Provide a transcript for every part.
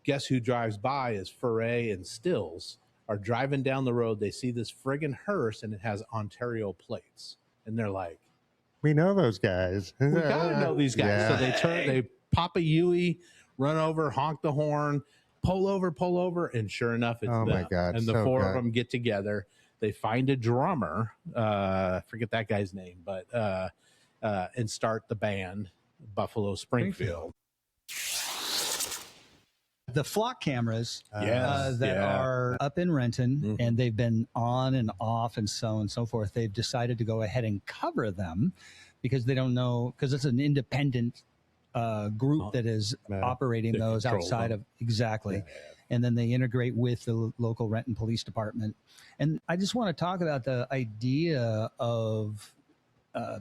guess who drives by is Foray and Stills are driving down the road. They see this friggin' hearse and it has Ontario plates. And they're like, we know those guys. we gotta know these guys. Yeah. So they pop a Yui, run over, honk the horn, pull over, and sure enough, it's them. My God. And the so four good. of them get together. They find a drummer, forget that guy's name, but and start the band, Buffalo Springfield. The flock cameras that are up in Renton, and they've been on and off and so on and so forth. They've decided to go ahead and cover them because they don't know, because it's an independent group that is operating those outside of and then they integrate with the local Renton Police Department. And I just want to talk about the idea of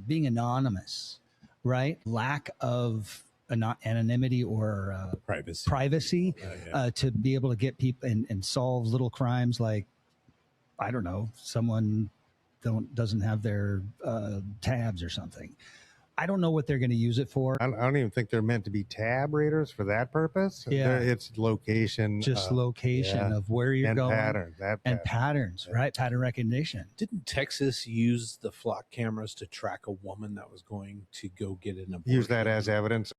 being anonymous, right? Lack of anonymity or privacy to be able to get people and solve little crimes like, I don't know, someone doesn't have their tabs or something. I don't know what they're going to use it for. I don't even think they're meant to be tab readers for that purpose. Yeah. It's location. Just location of where you're and going. Patterns, right? Pattern recognition. Didn't Texas use the flock cameras to track a woman that was going to go get an abortion? Use that as evidence.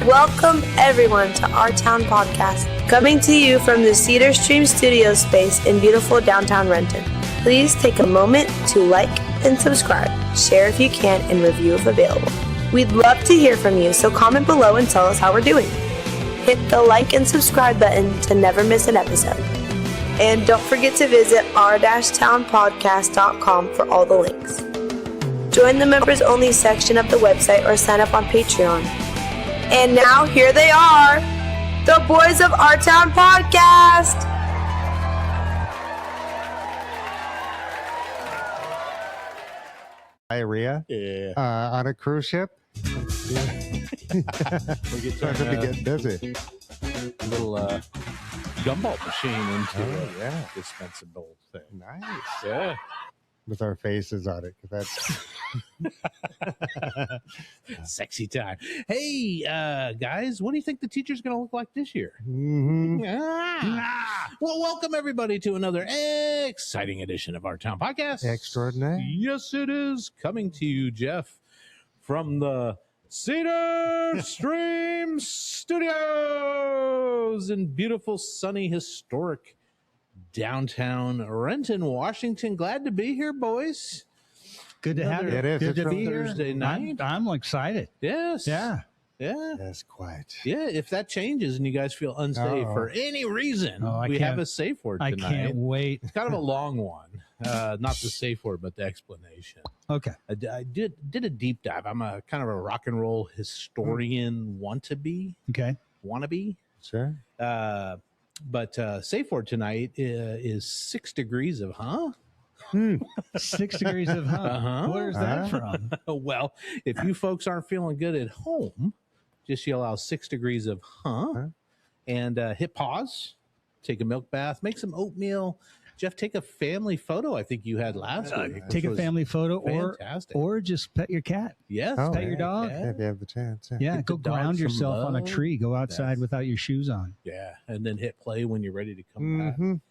Welcome everyone to Our Town Podcast, coming to you from the Cedar Stream Studio space in beautiful downtown Renton. Please take a moment to like and subscribe, share if you can, and review if available. We'd love to hear from you, so comment below and tell us how we're doing. Hit the like and subscribe button to never miss an episode. And don't forget to visit our-townpodcast.com for all the links. Join the members only section of the website or sign up on Patreon. And now here they are, the boys of Our Town Podcast. Diarrhea on a cruise ship. We get to get busy. Little gumball machine into dispensable thing. Nice. Yeah. With our faces on it. That's sexy time. Hey, guys, what do you think the teacher's going to look like this year? Well, welcome everybody to another exciting edition of Our Town Podcast. Extraordinary. Yes, it is. Coming to you, Jeff, from the Cedar Stream Studios in beautiful, sunny, historic downtown Renton, Washington. Glad to be here, boys. Good to have you. It is. Good to be here. Thursday night. I'm excited. Yes. Yeah. That's quiet. Yeah, if that changes and you guys feel unsafe for any reason, we have a safe word tonight. I can't wait. It's kind of a long one. Not the safe word, but the explanation. Okay. I did a deep dive. I'm a kind of a rock and roll historian wannabe. Okay. Sure. But safe word tonight is 6 degrees of 6 degrees of Where's that from? Well, if you folks aren't feeling good at home, just yell out 6 degrees of and hit pause, take a milk bath, make some oatmeal. Jeff, take a family photo. I think you had last week. Take a family photo fantastic. or just pet your cat. Yes. Pet your dog. If you have the chance. Yeah, go ground yourself on a tree. Go outside without your shoes on. Yeah, and then hit play when you're ready to come back and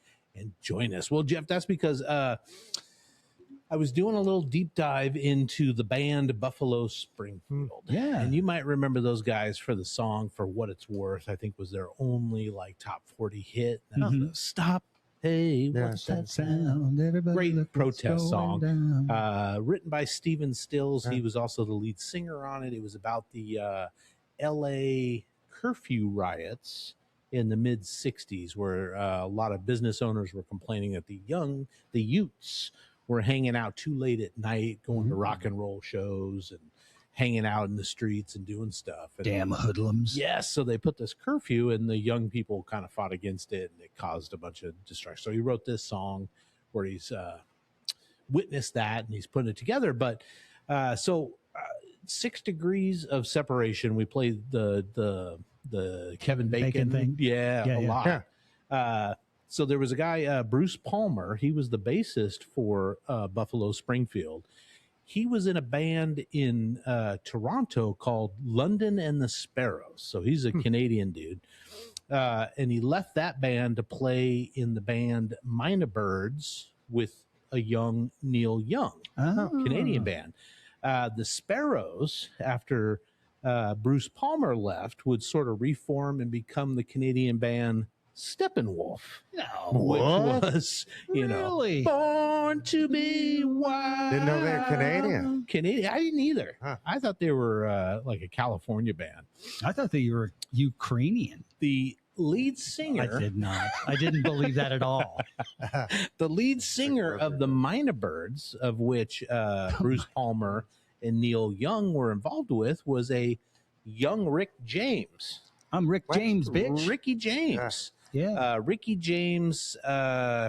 join us. Well, Jeff, that's because I was doing a little deep dive into the band Buffalo Springfield. Yeah. And you might remember those guys for the song For What It's Worth, I think was their only like top 40 hit. Stop. Hey, what's that sound? Everybody Great protest song. Written by Stephen Stills. Yeah. He was also the lead singer on it. It was about the LA curfew riots in the mid 60s, where a lot of business owners were complaining that the youths were hanging out too late at night, going to rock and roll shows and hanging out in the streets and doing stuff. And damn hoodlums. yes, so they put this curfew and the young people kind of fought against it, and it caused a bunch of destruction. So he wrote this song where he's witnessed that and he's putting it together. But 6 degrees of separation. We played the Kevin Bacon thing. Yeah, Yeah, a yeah. lot. Yeah. So there was a guy, Bruce Palmer. He was the bassist for Buffalo Springfield. He was in a band in Toronto called London and the Sparrows. So he's a Canadian dude. And he left that band to play in the band Mina Birds with a young Neil Young, Canadian band. The Sparrows, after Bruce Palmer left, would sort of reform and become the Canadian band Steppenwolf, which was, Really? Born to be Wild. Didn't know they were Canadian. Canadian. I didn't either. Huh. I thought they were like a California band. I thought that you were Ukrainian. The lead singer. I did not. I didn't believe that at all. The lead singer of the Mina Birds, of which Bruce Palmer and Neil Young were involved with, was a young Rick James. I'm Rick James, bitch. Ricky James. Yeah. Ricky James,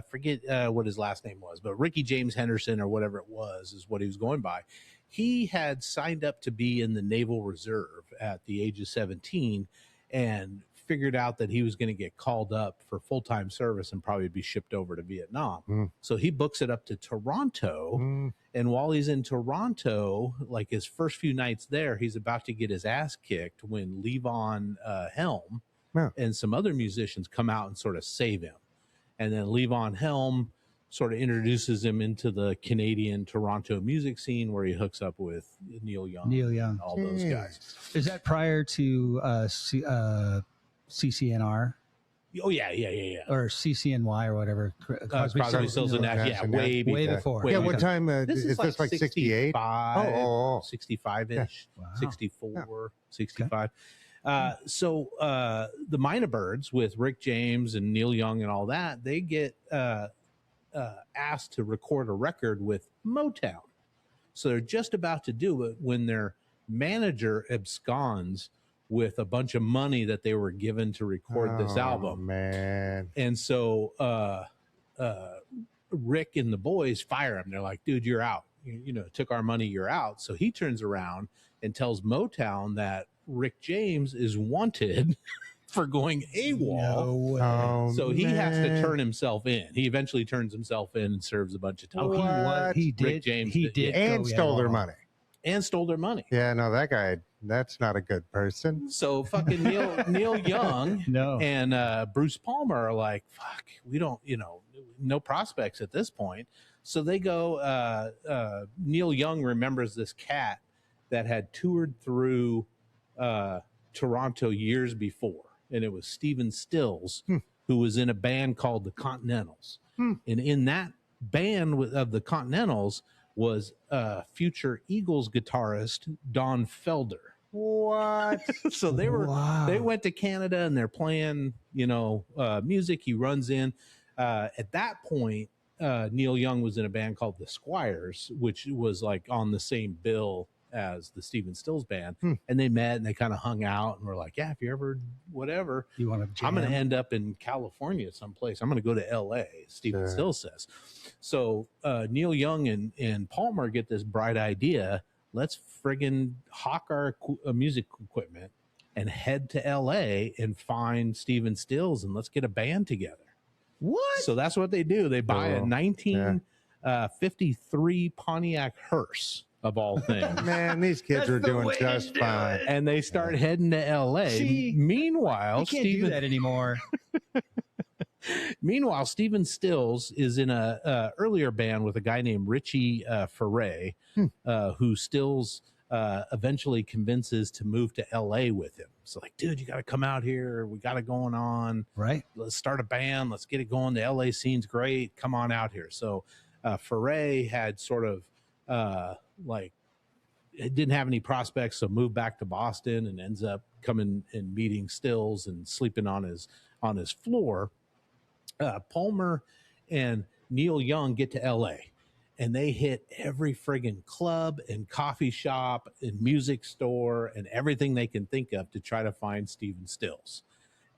forget what his last name was, but Ricky James Henderson or whatever it was is what he was going by. He had signed up to be in the Naval Reserve at the age of 17 and figured out that he was going to get called up for full-time service and probably be shipped over to Vietnam. So he books it up to Toronto. And while he's in Toronto, like his first few nights there, he's about to get his ass kicked when Levon Helm and some other musicians come out and sort of save him. And then Levon Helm sort of introduces him into the Canadian Toronto music scene where he hooks up with Neil Young. And all those guys. Is that prior to CCNR? Oh, yeah. Or CCNY or whatever. Crosby, Stills and Nash. Yeah, way before. Yeah, what time? This is this like 68? 65-ish, Wow. 64, 65. So the Mina Birds with Rick James and Neil Young and all that, they get asked to record a record with Motown. So they're just about to do it when their manager absconds with a bunch of money that they were given to record this album. Man. And so Rick and the boys fire him. They're like, dude, you're out. You know, took our money, you're out. So he turns around and tells Motown that Rick James is wanted for going AWOL. No way. Oh, So he has to man. turn himself in. He eventually turns himself in and serves a bunch of time. What? He did. Rick James He did, did. And stole their money. And stole their money. Yeah, no, that guy, that's not a good person. So fucking Neil Young No. and Bruce Palmer are like, fuck, we don't, no prospects at this point. So they go, Neil Young remembers this cat that had toured through Toronto years before. And it was Stephen Stills, who was in a band called the Continentals. And in that band of the Continentals was future Eagles guitarist Don Felder. What? So they went to Canada and they're playing, music. He runs in. At that point, Neil Young was in a band called the Squires, which was like on the same bill as the Stephen Stills band. And they met and they kind of hung out and were like, yeah, if you ever, whatever, You want to I'm going to end up in California someplace. I'm going to go to LA, Stephen Stills says. So Neil Young and Palmer get this bright idea. Let's friggin' hawk our music equipment and head to LA and find Stephen Stills and let's get a band together. What? So that's what they do. They buy a 1953 Pontiac hearse, of all things. Man, these kids That's are the doing way to just do fine. And they start heading to LA. See, Meanwhile, You can't do that anymore. Stephen Stills is in a earlier band with a guy named Richie Ferre, who Stills eventually convinces to move to LA with him. So like, dude, you got to come out here. We got it going on. Right. Let's start a band. Let's get it going. The LA scene's great. Come on out here. So Ferre had sort of it didn't have any prospects, so moved back to Boston and ends up coming and meeting Stills and sleeping on his floor. Palmer and Neil Young get to LA and they hit every friggin' club and coffee shop and music store and everything they can think of to try to find Stephen Stills.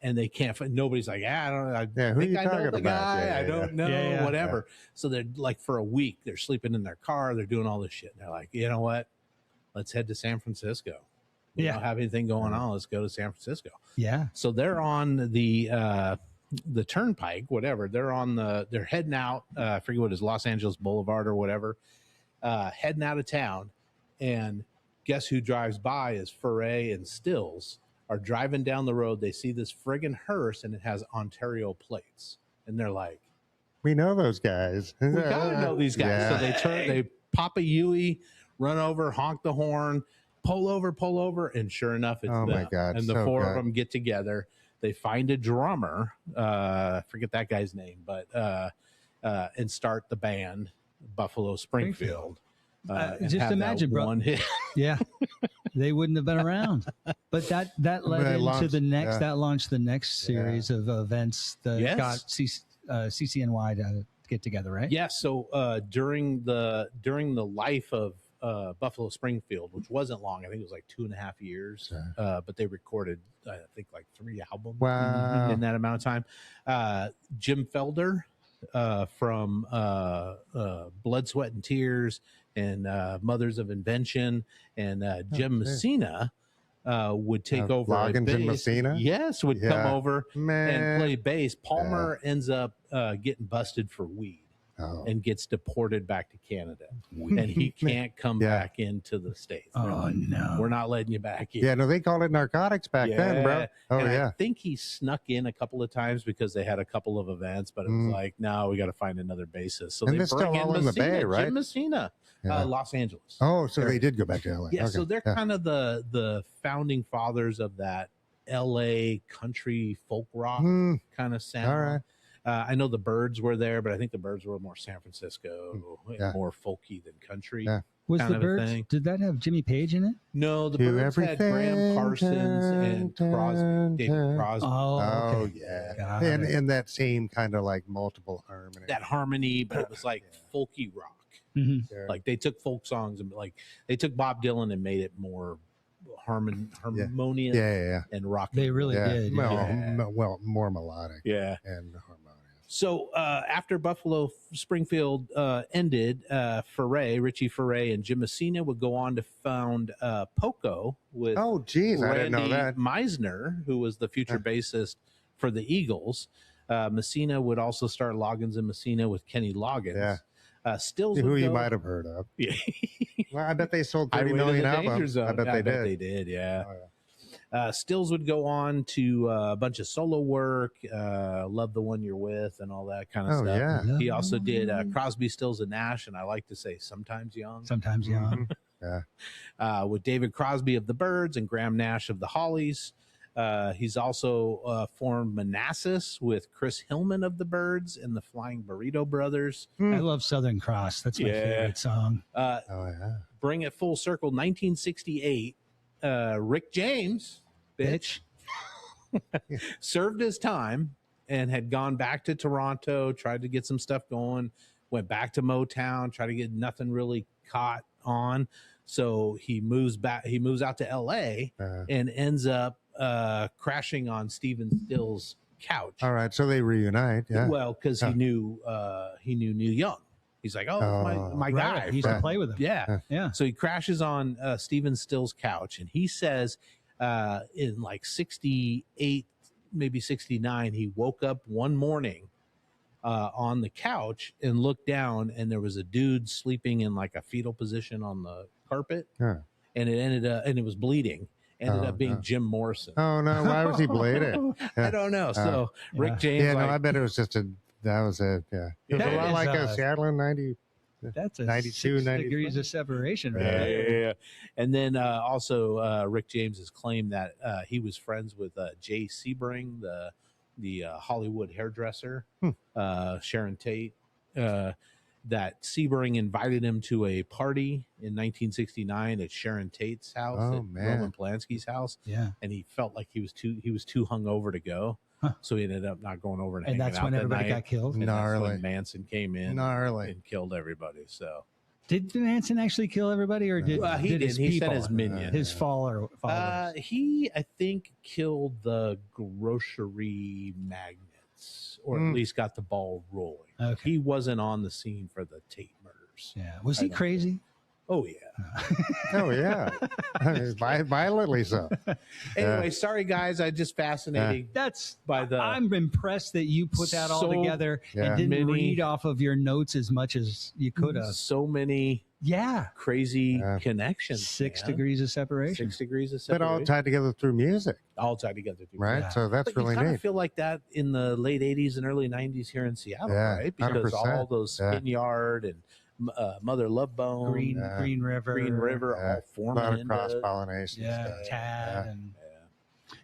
And they can't find, nobody's like, I don't know. I think I know the guy. I don't know, whatever. So they're like, for a week, they're sleeping in their car. They're doing all this shit. And they're like, you know what? let's head to San Francisco. We Yeah. don't have anything going on. Let's go to San Francisco. Yeah. So they're on the turnpike, whatever. They're heading out. I forget what it is, Los Angeles Boulevard or whatever. Heading out of town, and guess who drives by is Foray and Stills are driving down the road. They see this friggin' hearse, and it has Ontario plates, and they're like, We know those guys. we gotta know these guys. Yeah. So they pop a Yui, run over, honk the horn, pull over, and sure enough, it's Oh, them. my God, And the so four of good. them get together. They find a drummer, forget that guy's name, but and start the band Buffalo Springfield. And Just have that imagine, bro. one hit. Yeah. They wouldn't have been around. But that led They into launched- the next, yeah. that launched the next series of events that Yes. got CCNY to get together, right? Yeah, so during the life of Buffalo Springfield, which wasn't long, I think it was like 2.5 years, but they recorded I think like 3 albums Wow. in that amount of time. Jim Felder from Blood, Sweat, and Tears and Mothers of Invention, and Jim Messina would take over at Loggins and bass. Messina? Yes, would come Yeah. over Man. and play bass. Palmer ends up getting busted for weed Oh. and gets deported back to Canada, and he can't come Yeah. back into the States. Oh, no. We're not letting you back in. Yeah, no, they called it narcotics back then, bro. Oh, and yeah. I think he snuck in a couple of times because they had a couple of events, but it was like, no, we got to find another bassist. So And they they're bring still in all in the Messina, Bay, right? Jim Messina, Yeah. Los Angeles. Oh, so they did go back to LA. Yeah, Okay. so they're kind of the founding fathers of that LA country folk rock Hmm. kind of sound. All right. I know the Byrds were there, but I think the Byrds were more San Francisco, and Yeah. more folky than country. Yeah. Was kind the of a Birds, thing. did that have Jimmy Page in it? No, the To Byrds had Graham everything, Parsons and Crosby, David Crosby. Oh, okay. yeah. Got And it. and that same kind of like multiple harmony. That harmony, but it was like folky rock. Mhm. Sure. Like they took folk songs and like they took Bob Dylan and made it more harmonious yeah. and rock. They really Yeah. did. Well, yeah. well, more melodic Yeah. and harmonious. So after Buffalo Springfield ended, Richie Foray and Jim Messina would go on to found Poco with Oh, geez, I didn't know Randy that. Meisner, who was the future bassist for the Eagles. Messina would also start Loggins and Messina with Kenny Loggins. Yeah. Stills Who would you go- might have heard of. Yeah. Well, I bet they sold 30 Highway to million the Danger albums. Zone. I bet they did. They did, yeah. Oh, yeah. Stills would go on to a bunch of solo work, Love the One You're With, and all that kind of Oh, stuff. yeah. He also did Crosby, Stills, and Nash, and I like to say Sometimes Young, Sometimes young. with David Crosby of the Byrds and Graham Nash of the Hollies. He's also formed Manassas with Chris Hillman of the Byrds and the Flying Burrito Brothers. I love Southern Cross. That's my Yeah. favorite song. Oh, yeah. Bring it full circle, 1968, Rick James, bitch, served his time and had gone back to Toronto, tried to get some stuff going, went back to Motown, tried to get nothing really caught on. So he moves out to LA and ends up crashing on Stephen Stills' couch. All right, so they reunite. Yeah. Well, because he knew Neil Young. He's like, oh, that's my guy. Right. He used to play with him. Yeah. Yeah. So he crashes on Stephen Still's couch, and he says in like 68, maybe 69, he woke up one morning on the couch and looked down, and there was a dude sleeping in like a fetal position on the carpet, Yeah. and it ended up, and it was bleeding. Ended up being Jim Morrison. Oh, no. Why was he bleeding? I don't know. So Rick James, Yeah, no, like, I bet it was just that was it. Yeah. It was That a lot is, like a Seattle in 90. That's a 92, 6 93. degrees of separation, right? Yeah. And then also Rick James has claimed that he was friends with Jay Sebring, the Hollywood hairdresser, Sharon Tate. That Sebring invited him to a party in 1969 at Sharon Tate's house, Oh, at man. Roman Polanski's house, Yeah. and he felt like he was too hungover to go, Huh. so he ended up not going over and And hanging that's out when that everybody night. got killed. And that's Gnarly. when Manson came in Gnarly. and killed everybody. So Did Manson actually kill everybody, or did he did. his He sent people, his minions. his followers? He, I think, killed the grocery magnates, or at least got the ball rolling. Okay. He wasn't on the scene for the Tate murders. Yeah. Was I he don't crazy? Oh yeah. Oh yeah, violently so. Anyway, sorry guys, I just fascinating That's by the. I'm impressed that you put that all So together Yeah. and didn't many- read off of your notes as much as you could have. So many Yeah. crazy Yeah. connections. 6 man. degrees of separation. 6 degrees of But separation. all tied together through music, all tied together. right? Yeah. So that's But you really kind neat. of feel like that in the late 80s and early 90s here in Seattle, Yeah, right? Because 100%. all those Yeah. Skin Yard and Mother Love Bone, Green River. Green River, Yeah. all A forming lot of into- cross pollination. Yeah, Tad. Yeah. And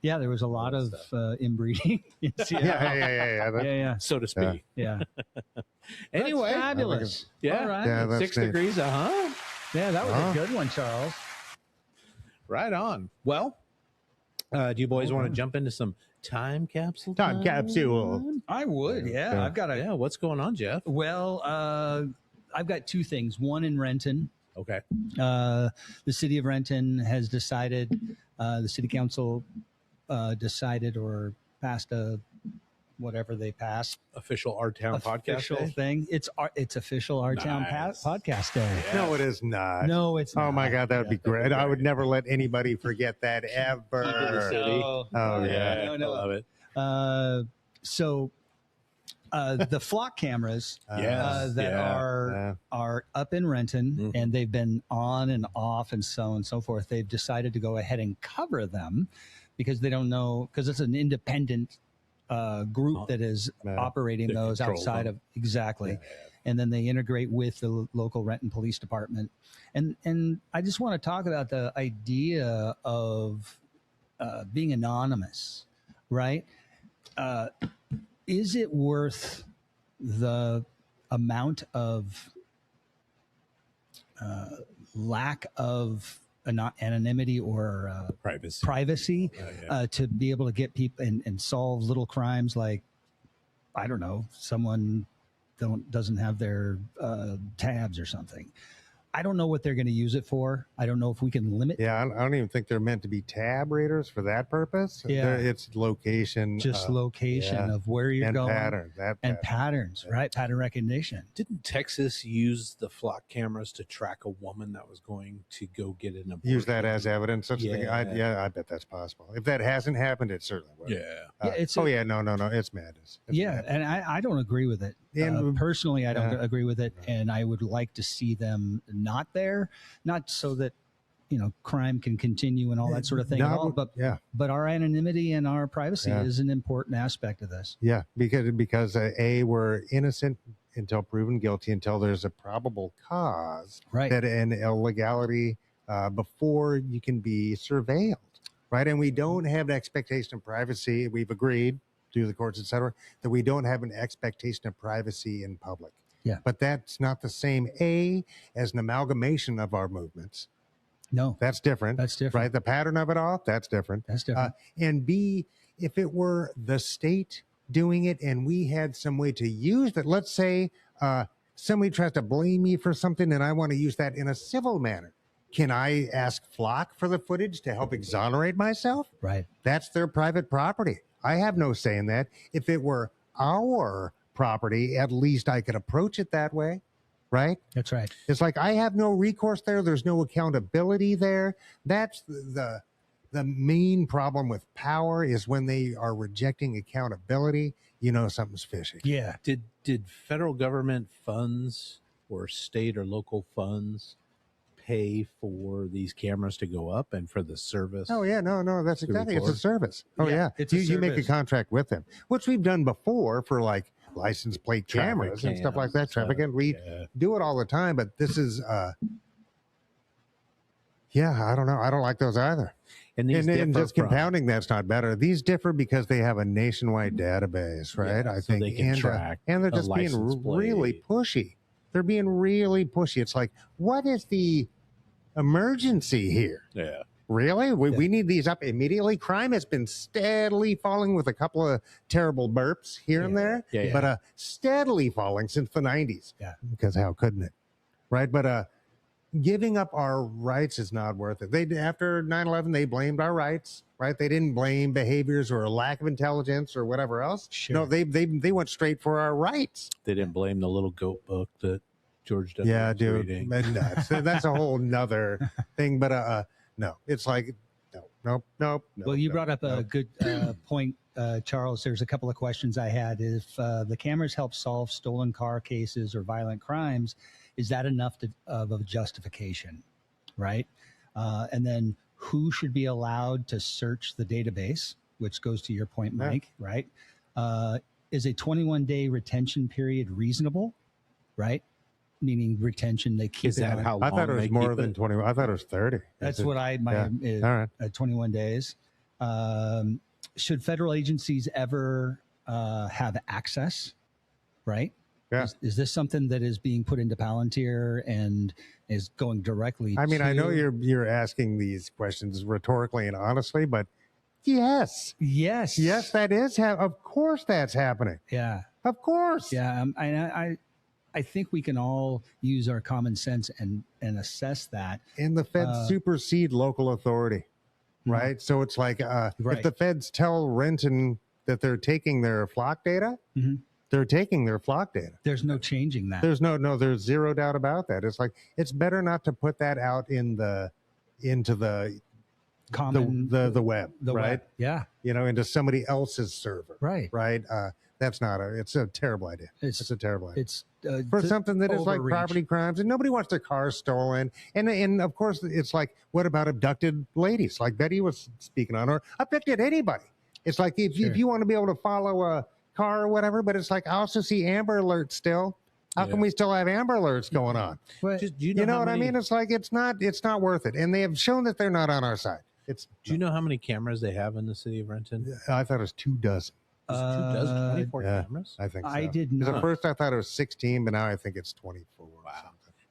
yeah, there was a lot of Stuff. inbreeding in Yeah, Seattle. yeah. That- Yeah. so to speak. Yeah. Anyway, That's fabulous. yeah, All right. Yeah, that's 6 neat. degrees, Yeah, that was Huh? a good one, Charles. right on. Well, do you boys want to jump into some time capsule? Time capsule. I would. Yeah. Yeah. I've got a. Yeah, what's going on, Jeff? Well, I've got 2 things. One in Renton. Okay. The city of Renton has decided, the city council decided or passed whatever they passed, Official Our Town podcast official day? thing. It's official Our Town Nice. podcast day. Yeah. No, it is not. No, it's Oh not. my God, that would be great. I would never let anybody forget that Keep it ever. a city. No. Oh, Yeah, No, no. I love it. So the flock cameras Yes. that Yeah. are up in Renton, Mhm. and they've been on and off and so on and so forth. They've decided to go ahead and cover them because they don't know, because it's an independent group that is Yeah. operating That those controls outside them. of exactly. Yeah. And then they integrate with the local Renton Police Department. And I just want to talk about the idea of being anonymous, right? Is it worth the amount of lack of anonymity or privacy to be able to get people and solve little crimes like, I don't know, someone doesn't have their tabs or something? I don't know what they're going to use it for. I don't know if we can limit. Yeah, I don't even think they're meant to be tab readers for that purpose. Yeah. It's location. Just location yeah. of where you're and going pattern. and patterns, right? Pattern recognition. Didn't Texas use the flock cameras to track a woman that was going to go get an abortion? Use that as evidence. Such a thing. Yeah. I bet that's possible. If that hasn't happened, it certainly will. Yeah. Yeah, it's no, it's madness. It's Yeah, madness. and I don't agree with it. And- Personally, I don't Yeah. agree with it, and I would like to see them not there, not so that crime can continue and all that sort of thing. No, at all, but yeah, our anonymity and our privacy Yeah. is an important aspect of this. yeah, because we're innocent until proven guilty, until there's a probable cause Right. that an illegality before you can be surveilled, right? And we don't have an expectation of privacy. We've agreed through the courts, et cetera, that we don't have an expectation of privacy in public. Yeah. But that's not the same, as an amalgamation of our movements. No, That's different. that's different. Right? The pattern of it all, that's different. That's different. And B, if it were the state doing it and we had some way to use that, let's say somebody tries to blame me for something and I want to use that in a civil manner. Can I ask Flock for the footage to help exonerate myself? Right. That's their private property. I have no say in that. If it were our property, at least I could approach it that way, right? That's right. It's like I have no recourse there. There's no accountability there. That's the main problem with power, is when they are rejecting accountability. Something's fishy. Yeah. Did federal government funds or state or local funds pay for these cameras to go up and for the service? Oh yeah, no, that's To exactly. It's a record. service. Oh Yeah, yeah, it's a you make a service. contract with them, which we've done before for like license plate Traffic cameras and stuff like that. cams, Traffic, and we yeah. do it all the time. But this is, I don't know. I don't like those either. And these And differ just from- compounding that's not better. These differ because they have a nationwide database, right? Yeah, I so think, they can track and they're the just being license really plate. pushy. They're being really pushy. It's like, what is the emergency here? Yeah. Really? We need these up immediately. Crime has been steadily falling with a couple of terrible burps here and there, Yeah. but steadily falling since the 90s. Yeah. Because how couldn't it? Right? But giving up our rights is not worth it. After 9/11, they blamed our rights, right? They didn't blame behaviors or a lack of intelligence or whatever else. Sure. No, they went straight for our rights. They didn't blame the little goat book that George W. Yeah, was dude, reading. nuts. That's a whole nother thing. But no, it's like nope. Well, you brought up a good point, Charles. There's a couple of questions I had. If the cameras help solve stolen car cases or violent crimes, is that enough of a justification, right? And then who should be allowed to search the database, which goes to your point, Mike, right? Is a 21-day retention period reasonable, right? Meaning retention, they keep Is it that on. how long I thought it was they more keep than it? 20. I thought it was 30. That's Is it- what I my Yeah. All right. 21 days. Should federal agencies ever have access? Right? Yeah. Is this something that is being put into Palantir and is going directly? I mean, I know to- you're asking these questions rhetorically and honestly, but yes, Yes. that is. Of course, that's happening. Yeah. Of course. Yeah. I think we can all use our common sense and assess that. And the feds supersede local authority, right? So it's like if the feds tell Renton that they're taking their flock data, they're taking their flock data. There's no changing that. There's there's zero doubt about that. It's like it's better not to put that out into the common the web, right? web. Yeah. Into somebody else's server, Right. Right. It's a terrible idea. It's a terrible idea. It's For something that is like overreach. property crimes, and nobody wants their car stolen. And of course, it's like, what about abducted ladies, like Betty was speaking on, or abducted anybody? It's like if you want to be able to follow a car or whatever, but it's like I also see Amber Alerts still. How come we still have Amber Alerts going on? But Do You know what I mean? It's like it's not worth it, and they have shown that they're not on our side. Do you know how many cameras they have in the city of Renton? I thought it was 24 Is it 24 yeah. cameras? I think so. I did 'Cause not. At first, I thought it was 16, but now I think it's 24. Wow.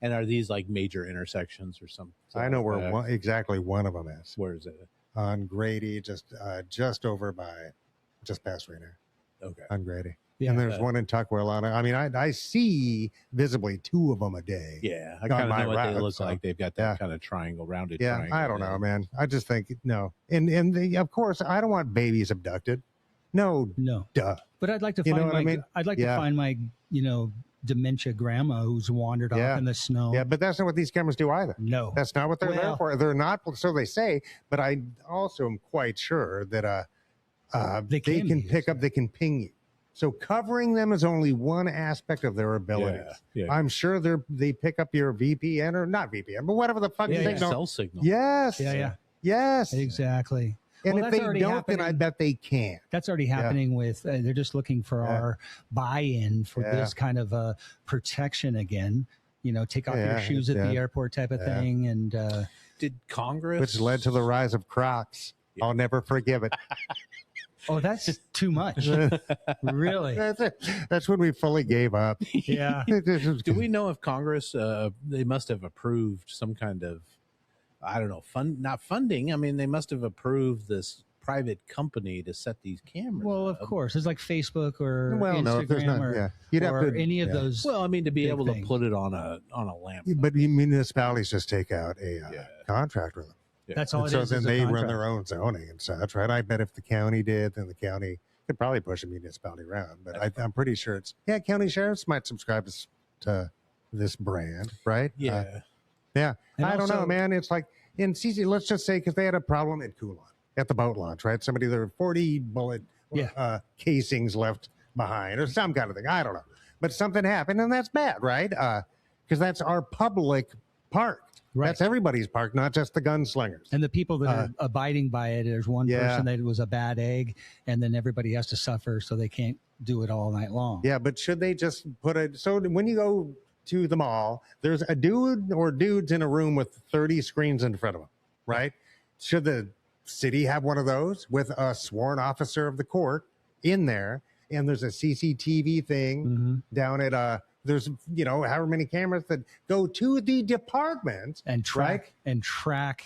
And are these like major intersections or something? I know where exactly one of them is. Where is it? On Grady, just past right there. Okay. On Grady. Yeah, And there's one in Tuckwell on it. I mean, I see visibly two of them a day. Yeah, I On kind of my know what they route, look so, like. They've got that kind of triangle, rounded Yeah, triangle. I don't know, man. I just think no. And of course, I don't want babies abducted. No, No. duh. But I'd like to You know find what my I mean? I'd like to Yeah. find my, dementia grandma who's wandered Yeah. off in the snow. Yeah, but that's not what these cameras do either. No. That's not what they're there Well- for. They're not, so they say. But I also am quite sure that They can be, they can ping you. So covering them is only one aspect of their abilities. Yeah. I'm sure they pick up your VPN or not VPN, but whatever the fucking Yeah, yeah. signal. Cell signal. Yes. Yeah. Yes. Exactly. And Well, if that's they already don't, then I happening. bet they can. That's already happening with they're just looking for our buy-in for this kind of protection again. Take off your Yeah, shoes at yeah. the airport type of thing. And Did Congress? Which led to the rise of Crocs. I'll never forgive it. oh, that's too much. Really? That's it. That's when we fully gave up. Yeah. Do we know if Congress? They must have approved some kind of, I don't know, not funding. I mean, they must have approved this private company to set these cameras. Well, of up. course. It's like Facebook or Well, Instagram no, if there's not, or, you'd have or to, any of those. Well, I mean, to be big able things. to put it on a lamp. But municipalities just take out a contract with them. That's all And it so is. then is a they run contract. their own zoning and such, right? I bet if the county did, then the county could probably push a municipality around. But I'm pretty sure county sheriffs might subscribe to this brand, right? Yeah. Yeah. And I don't know, also- man. It's like in CC, let's just say, because they had a problem at Coulon at the boat launch, right? Somebody, there were 40 bullet casings left behind or some kind of thing. I don't know. But something happened, and that's bad, right? Because that's our public park. Right. That's everybody's park, not just the gunslingers. And the people that are abiding by it, there's one Yeah. person that was a bad egg, and then everybody has to suffer, so they can't do it all night long. Yeah, but should they just so when you go to the mall, there's a dude or dudes in a room with 30 screens in front of them, right? Should the city have one of those with a sworn officer of the court in there, and there's a CCTV thing down at there's however many cameras that go to the department And track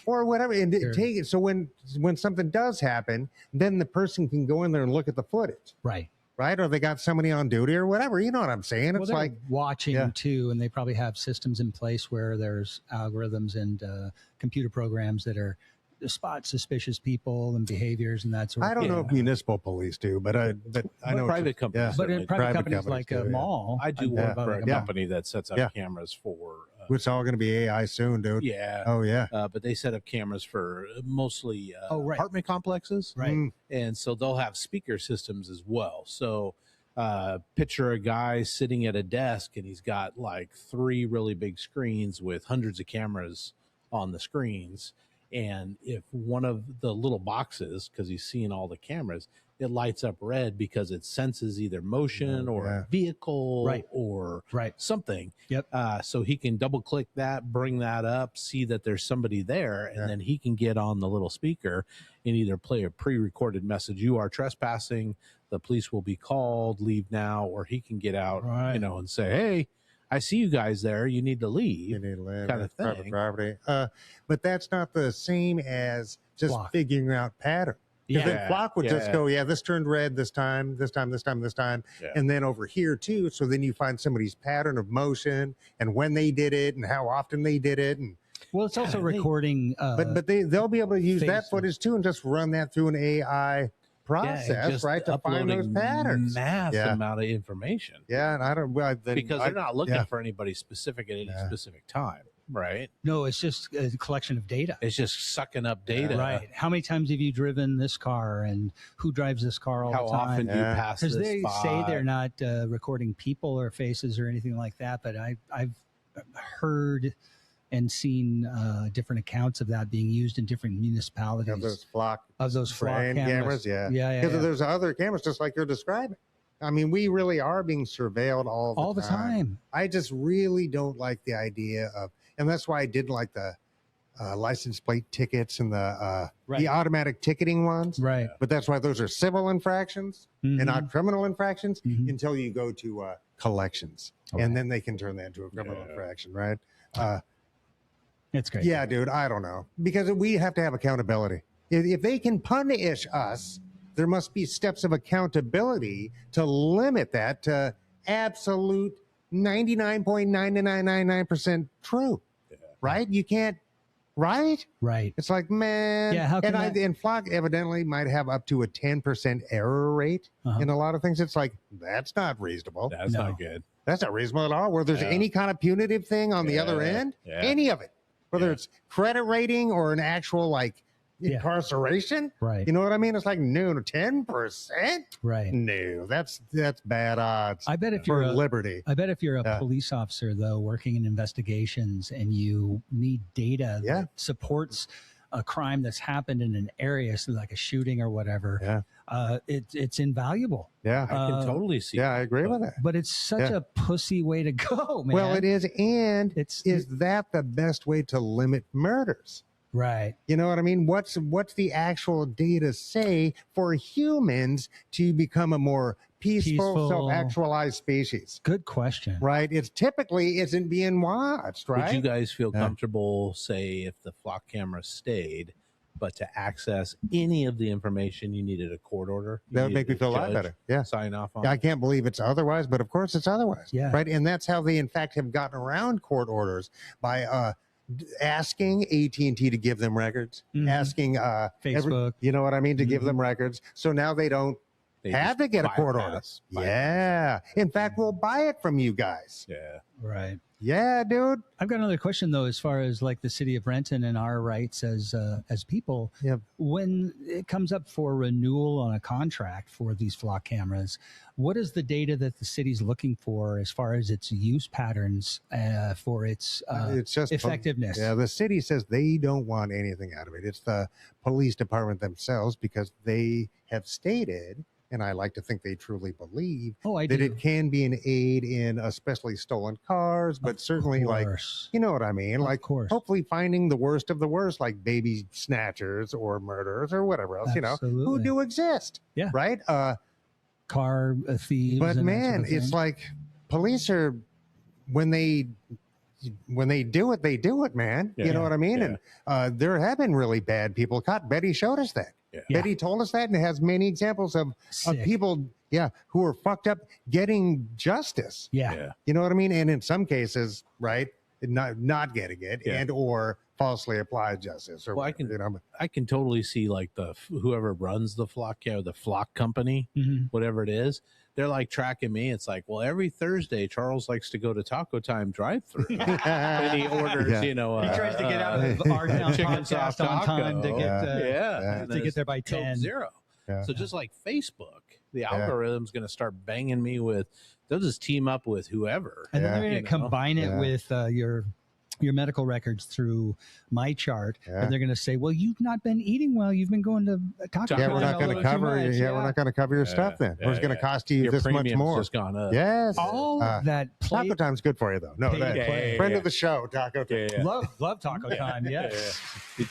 or whatever, and Sure. take it. So when something does happen, then the person can go in there and look at the footage, right. right? Or they got somebody on duty or whatever. You know what I'm saying? Well, It's they're like watching too, and they probably have systems in place where there's algorithms and computer programs that are spot suspicious people and behaviors and that sort of I don't know if municipal police do, but I know private companies. Yeah. But in private companies like do, a mall, I do Yeah. work for a Yeah. company that sets up Yeah. cameras for. It's all going to be AI soon, dude. Yeah. Oh yeah. But they set up cameras for mostly right. apartment complexes. right? Mm. And so they'll have speaker systems as well. So picture a guy sitting at a desk and he's got like 3 really big screens with hundreds of cameras on the screens. And if one of the little boxes, because he's seeing all the cameras, it lights up red because it senses either motion or Yeah. a vehicle Right. or Right. something. Yep. So he can double click that, bring that up, see that there's somebody there, and Yeah. then he can get on the little speaker and either play a pre-recorded message, "You are trespassing, the police will be called, leave now," or he can get out, Right. and say, "Hey, I see you guys there. You need to leave." You need land, kind of private thing. property. But that's not the same as just Flock. figuring out pattern. Because Yeah. then Flock would just Yeah. go, yeah, this turned red this time, Yeah. and then over here too. So then you find somebody's pattern of motion and when they did it and how often they did it, and Well, it's also Yeah, recording. but they'll be able to use that face- footage too and just run that through an AI process, just right, to find those uploading patterns. massive Yeah. amount of information. Yeah, and I don't Because they're not looking yeah. for anybody specific at any Yeah. specific time, right? No, it's just a collection of data. It's just sucking up data. Right. How many times have you driven this car, and who drives this car all How the time? often do you Yeah. pass this Because they say by? they're not recording people or faces or anything like that, but I've heard and seen different accounts of that being used in different municipalities Of those Flock of those flock brand cameras. yeah. yeah, Because yeah. there's other cameras just like you're describing. I mean, we really are being surveilled all the time. I just really don't like the idea of, and that's why I didn't like the license plate tickets and the Right. automatic ticketing ones. Right. But that's why those are civil infractions Mhm. and not criminal infractions Mhm. until you go to collections, Okay. and then they can turn that into a criminal Yeah. infraction, right? It's great. Yeah, dude, I don't know. Because we have to have accountability. If they can punish us, there must be steps of accountability to limit that to absolute 99.9999% true. Right? You can't, right? Right. It's like, man. Yeah, how can and, that- and Flock evidently might have up to a 10% error rate Uh-huh. in a lot of things. It's like, that's not reasonable. That's No. not good. That's not reasonable at all. Where there's Yeah. any kind of punitive thing on the other Yeah. end, Yeah. any of it, whether Yeah. it's credit rating or an actual like Yeah. incarceration. Right. You know what I mean? It's like no, 10%. Right. No, that's bad odds I bet if for you're liberty. I bet if you're a Yeah. police officer, though, working in investigations and you need data Yeah. that supports a crime that's happened in an area, so like a shooting or whatever, Yeah. it's invaluable. Yeah, I can Uh, totally see. yeah, I agree with that. But it's such Yeah. a pussy way to go, man. Well, it is, and It's is that the best way to limit murders? right. You know what I mean? What's the actual data say for humans to become a more peaceful. Self-actualized species? Good question. Right? It's typically isn't being watched, right? Would you guys feel Yeah. comfortable, say, if the flock camera stayed, but to access any of the information you needed a court order? You That would make me needed feel a lot judge better. Yeah. Sign off on. I can't believe it's otherwise, but of course it's otherwise. Yeah. Right. And that's how they, in fact, have gotten around court orders by asking AT&T to give them records, Mhm. asking Facebook. you know what I mean, to give Mhm. them records. So now they don't They have just to get a court order. bypass. Yeah. In fact, we'll buy it from you guys. Yeah. Right. Yeah, dude. I've got another question though, as far as like the city of Renton and our rights as people. Yep. When it comes up for renewal on a contract for these flock cameras, what is the data that the city's looking for as far as its use patterns for its It's just effectiveness? Yeah, the city says they don't want anything out of it. It's the police department themselves, because they have stated, and I like to think they truly believe, Oh, I that do. it can be an aid in especially stolen cars, but certainly like, you know what I mean? Of Like course. hopefully finding the worst of the worst, like baby snatchers or murderers or whatever else, you know, who Absolutely. do exist. Yeah. Right? Car thieves. But and that man, sort of it's thing. like police are, when they do it, they do it, man. You Yeah. know what I mean? Yeah. And there have been really bad people caught. Betty showed us that. Yeah. Yeah. Betty told us that, and it has many examples of Sick. people, who are fucked up getting justice. Yeah. Yeah. You know what I mean? And in some cases, right, not getting it, Yeah. and or falsely applied justice. Or Well, whatever, I can totally see like whoever runs the flock, the flock company, whatever it is. They're like tracking me. It's like, well, every Thursday, Charles likes to go to Taco Time drive-through, and he orders, he tries to get out of our town chicken podcast soft on time taco. to get to get there by 10. Zero. Yeah. So just like Facebook, the algorithm's going to start banging me with. They'll just team up with whoever, and then they're going to combine it with your medical records through my chart, and they're going to say, "Well, you've not been eating well. You've been going to Taco Time. We're not going to cover. We're not going to cover your stuff then. It's going to cost you your this much more. Just gone up. Yes, all that Taco Time's good for you though. No, friend of the show, Taco Time. Love Taco Time. Yes.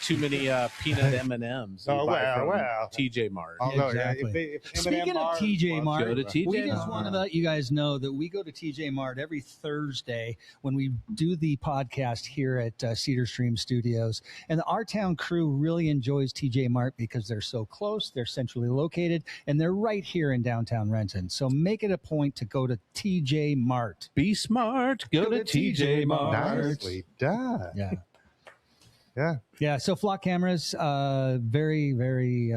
Too many peanut M&Ms. Well. TJ Mart. Exactly. Speaking of TJ Mart, go to TJ we just want to let you guys know that we go to TJ Mart every Thursday when we do the podcast here at Cedar Stream Studios. And our town crew really enjoys TJ Mart because they're so close, they're centrally located, and they're right here in downtown Renton. So make it a point to go to TJ Mart. Be smart. Go to TJ Mart. Nicely done. Yeah. So flock cameras, very, very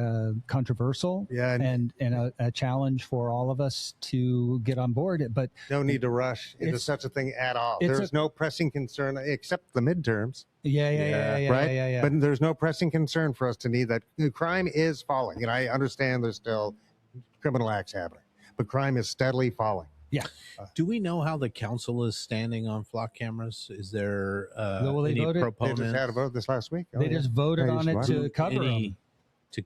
controversial. Yeah. And a challenge for all of us to get on board. But no need to rush into such a thing at all. There's no pressing concern except the midterms. Yeah. But there's no pressing concern for us to need that. Crime is falling, and I understand there's still criminal acts happening, but crime is steadily falling. Yeah. Do we know how the council is standing on flock cameras? Is there any proponents? They just had a vote this last week. They just voted on it to cover them. To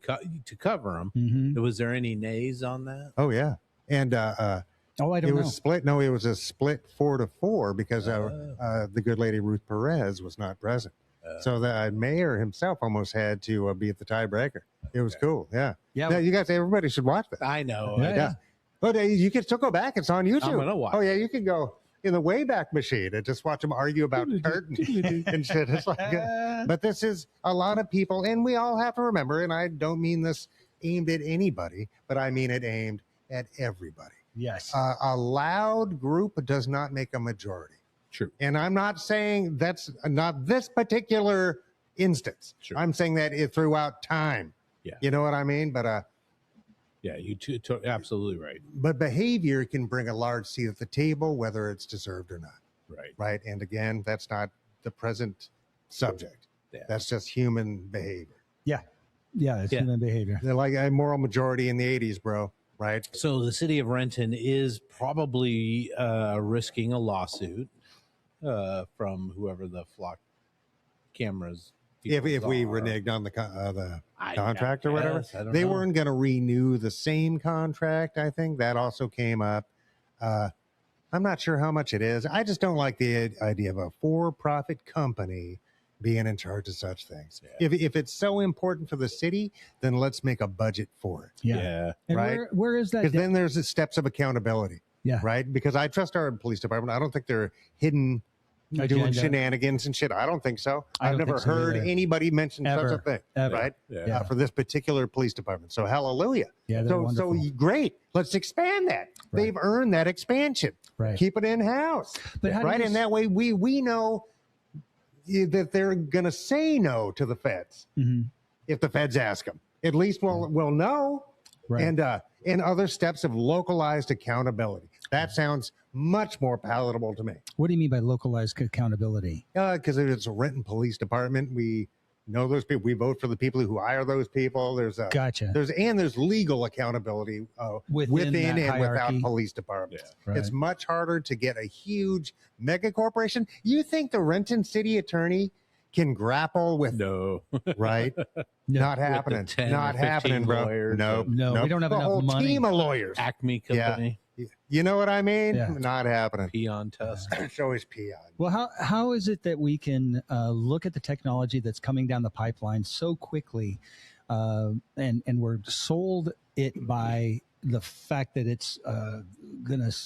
cover them. Mm-hmm. Was there any nays on that? Oh yeah, and I don't know. It was split. No, it was a split 4-4 because the good lady Ruth Perez was not present. So the mayor himself almost had to be at the tiebreaker. It was cool. Yeah. You guys, everybody should watch that. I know. Yeah. But you can still go back. It's on YouTube. I'm gonna watch. Oh yeah, you can go in the Wayback Machine and just watch them argue about dirt and shit. It's like, but this is a lot of people, and we all have to remember. And I don't mean this aimed at anybody, but I mean it aimed at everybody. Yes. A loud group does not make a majority. True. And I'm not saying that's not this particular instance. Sure. I'm saying that throughout time. Yeah. You know what I mean? But yeah, you absolutely right. But behavior can bring a large seat at the table, whether it's deserved or not. Right. Right. And again, that's not the present subject. Yeah. That's just human behavior. Yeah. It's human behavior. They're like a moral majority in the 80s, bro. Right. So the city of Renton is probably risking a lawsuit from whoever the flock cameras. If we reneged on the contract or whatever, they weren't going to renew the same contract. I think that also came up. I'm not sure how much it is. I just don't like the idea of a for-profit company being in charge of such things. Yeah. If it's so important for the city, then let's make a budget for it. Yeah. And right. Where is that? Because then there's the steps of accountability. Yeah. Right. Because I trust our police department. I don't think they're hidden. Doing shenanigans and shit. I don't think so. I've never heard anybody mention such a thing. Right? Yeah. For this particular police department. So hallelujah. Yeah, so great. Let's expand that. Right. They've earned that expansion. Right. Keep it in house. Right. And that way we know that they're gonna say no to the feds if the feds ask them. At least we'll know. Right. And other steps of localized accountability. That sounds much more palatable to me. What do you mean by localized accountability? Because it's a Renton Police Department. We know those people. We vote for the people who hire those people. There's legal accountability within and without police departments. Yeah. Right. It's much harder to get a huge mega corporation. You think the Renton city attorney can grapple with? No. Right? Not happening. Not happening, bro. No, we don't have enough whole money. Team of lawyers. Acme Company. Yeah. You know what I mean? Yeah. Not happening. Peon Tusk. It's always peon. Well, how is it that we can look at the technology that's coming down the pipeline so quickly, and we're sold it by the fact that it's going to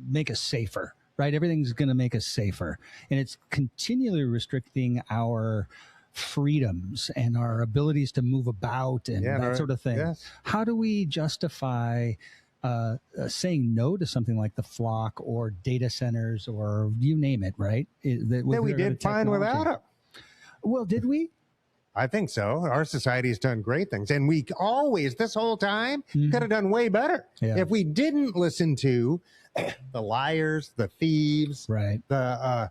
make us safer, right? Everything's going to make us safer, and it's continually restricting our freedoms and our abilities to move about and that sort of thing. Yes. How do we justify saying no to something like the flock or data centers or you name it, right? That we did fine without them. Well, did we? I think so. Our society's done great things. And we always, this whole time, could have done way better. Yeah. If we didn't listen to the liars, the thieves, Right. the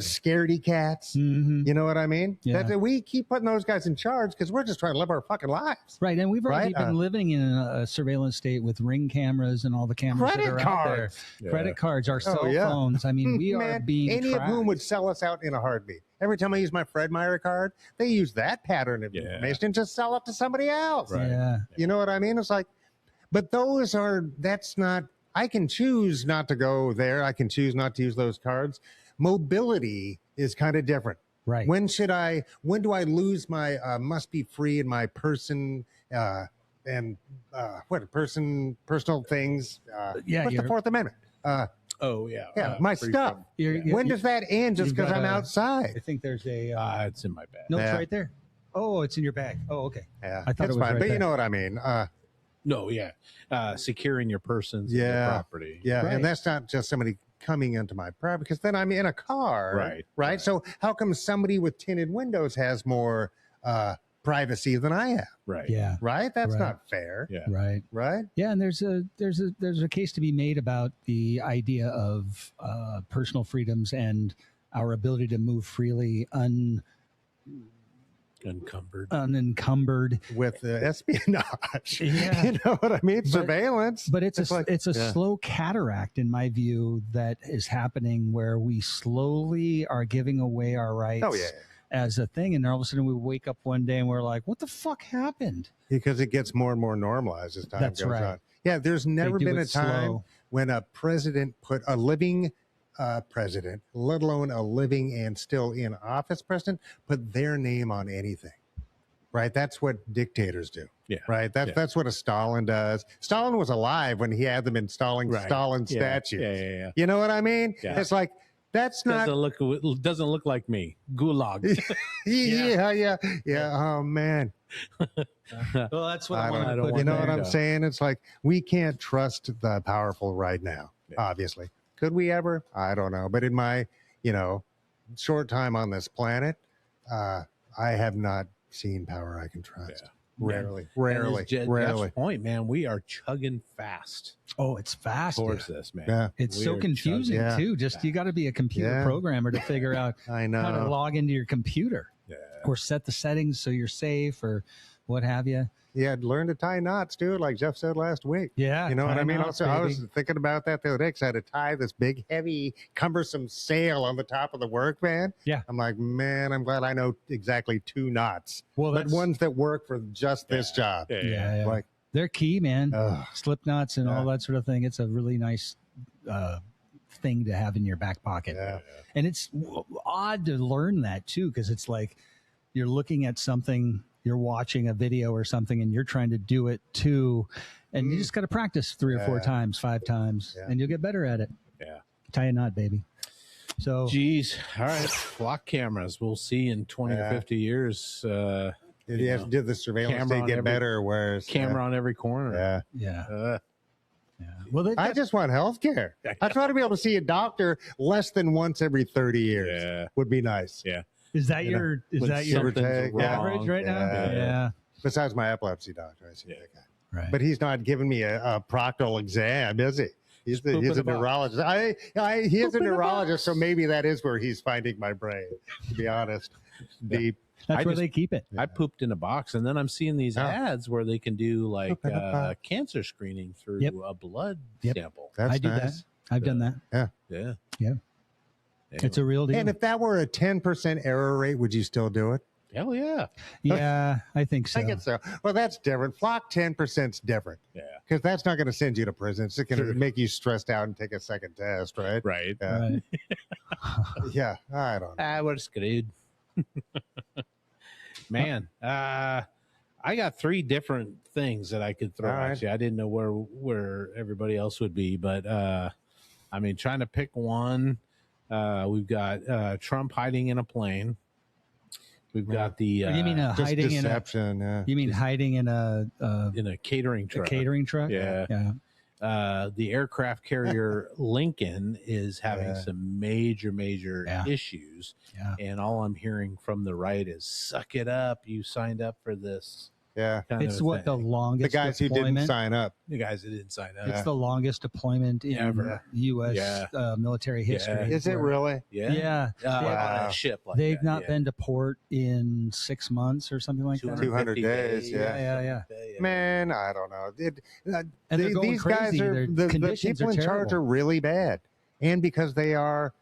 scaredy cats. Mm-hmm. You know what I mean? Yeah. That we keep putting those guys in charge because we're just trying to live our fucking lives. Right, and we've already Right? been living in a surveillance state with Ring cameras and all the cameras that Credit are out there. cards. Yeah. Credit cards, our cell yeah. phones. I mean, we are Man, being any tracked. of whom would sell us out in a heartbeat. Every time I use my Fred Meyer card, they use that pattern of information and just sell it to somebody else. Right. Yeah, You know what I mean? It's like, but that's not, I can choose not to go there. I can choose not to use those cards. Mobility is kind of different. right. When do I lose my must be free in my person and personal things? Yeah, What's the Fourth Amendment? Oh yeah. My free stuff. from- When does that end just You've because got I'm I outside? think there's a it's in my bag. no, it's Yeah. right there. Oh, it's in your bag. Oh, okay. Yeah, I thought it's it was fine, right but there. you know what I mean. No, yeah. Securing your persons and your Yeah. property. Yeah, Right. and that's not just somebody coming into my property because then I'm in a car, Right. Right. So how come somebody with tinted windows has more privacy than I have? Right. Yeah, Right? That's Right. not fair. Yeah. right. Right? Yeah, and there's a case to be made about the idea of personal freedoms and our ability to move freely Unencumbered. unencumbered. With espionage. Yeah. You know what I mean? Surveillance. But it's like, a yeah. slow cataract, in my view, that is happening where we slowly are giving away our rights Oh, yeah. as a thing, and all of a sudden we wake up one day and we're like, "What the fuck happened?" Because it gets more and more normalized as time That's goes right. on. Yeah, there's never do been it a time slow. when a president put a living president, let alone a living and still in office president, put their name on anything. Right? That's what dictators do. Yeah. Right? That's what a Stalin does. Stalin was alive when he had them installing Right. Stalin Yeah. statues. Yeah. You know what I mean? Yeah. It's like that's not Doesn't look like me. Gulag. yeah. Oh man. Well, that's what I I don't wanted to know. put You in know there. what I'm go. saying? It's like we can't trust the powerful right now. Yeah. Obviously, could we ever? I don't know. But in my short time on this planet, I have not seen power I can trust. Yeah. Rarely. And Jeff's point, man, we are chugging fast Oh, it's fast. towards this, man. Yeah, It's We so are confusing chugging. too. Just you got to be a computer Yeah. programmer to figure out I how to know. log into your computer Yeah. or set the settings so you're safe or what have you. Yeah, learn to tie knots, dude. Like Jeff said last week. Yeah, You know what tie I mean? knots, Also, I baby. was thinking about that the other day because I had to tie this big, heavy, cumbersome sail on the top of the work van. Yeah. I'm like, man, I'm glad I know exactly 2 knots, Well, but that's ones that work for just this job. yeah. Like, They're key, man. ugh. Slip knots and all Yeah. that sort of thing. It's a really nice thing to have in your back pocket. Yeah. And it's odd to learn that too, because it's like you're looking at something, you're watching a video or something, and you're trying to do it too. And you just got to practice 3 or 4 Yeah. times, 5 times, Yeah. and you'll get better at it. Yeah. Tie a knot, baby. So Geez. All right. Flock cameras. We'll see in 20 Yeah. or 50 years. Did you have to do the surveillance Camera to on get every- better? Whereas Camera on every corner. Yeah. yeah. Well, they've I got, just want health care. I try to be able to see a doctor less than once every 30 years. Yeah. Would be nice. Yeah. is that you know, your is when that your something's something's yeah. wrong. average right now? Yeah. Yeah. Besides my epilepsy doctor, I see Yeah. that guy. Right. But he's not giving me a proctal exam, is he? He's poop in a the box. neurologist. He is Poop a in the neurologist, so maybe that is where he's finding my brain. To be honest, deep. That's I where just- they keep it. I pooped in a box, and then I'm seeing these Oh. ads where they can do like Poop in a box. cancer screening through Yep. a blood Yep. sample. That's I did nice. that. I've done that. Yeah. Yeah. It's a Anyway. real deal. And if that were a 10% error rate, would you still do it? Hell yeah. yeah, I think so. I guess so. Well, that's different. Flock 10% is different Yeah. because that's not going to send you to prison. It's going to make you stressed out and take a second test, right? Right. Yeah. Right. Yeah, I don't know. We're screwed. Man, I got 3 different things that I could throw All right. at you. I didn't know where everybody else would be, but I mean, trying to pick one. We've got Trump hiding in a plane. We've got the you mean Just hiding in a deception. Yeah. you mean hiding in a in a catering truck. catering truck? Yeah. Yeah. the aircraft carrier Lincoln is having some major issues. Yeah. And all I'm hearing from the right is, suck it up. You signed up for this. Yeah. It's what the longest The guys who didn't deployment. sign up. The guys that didn't sign up. It's the longest deployment in Ever. U.S. Military history. Is it really? Yeah. Yeah. On a ship like They've that, not been to port in 6 months or something like that. 200 days, Yeah. Man, I don't know. And they're going These crazy. guys are Their the conditions people are in charge terrible. are really bad, and because they are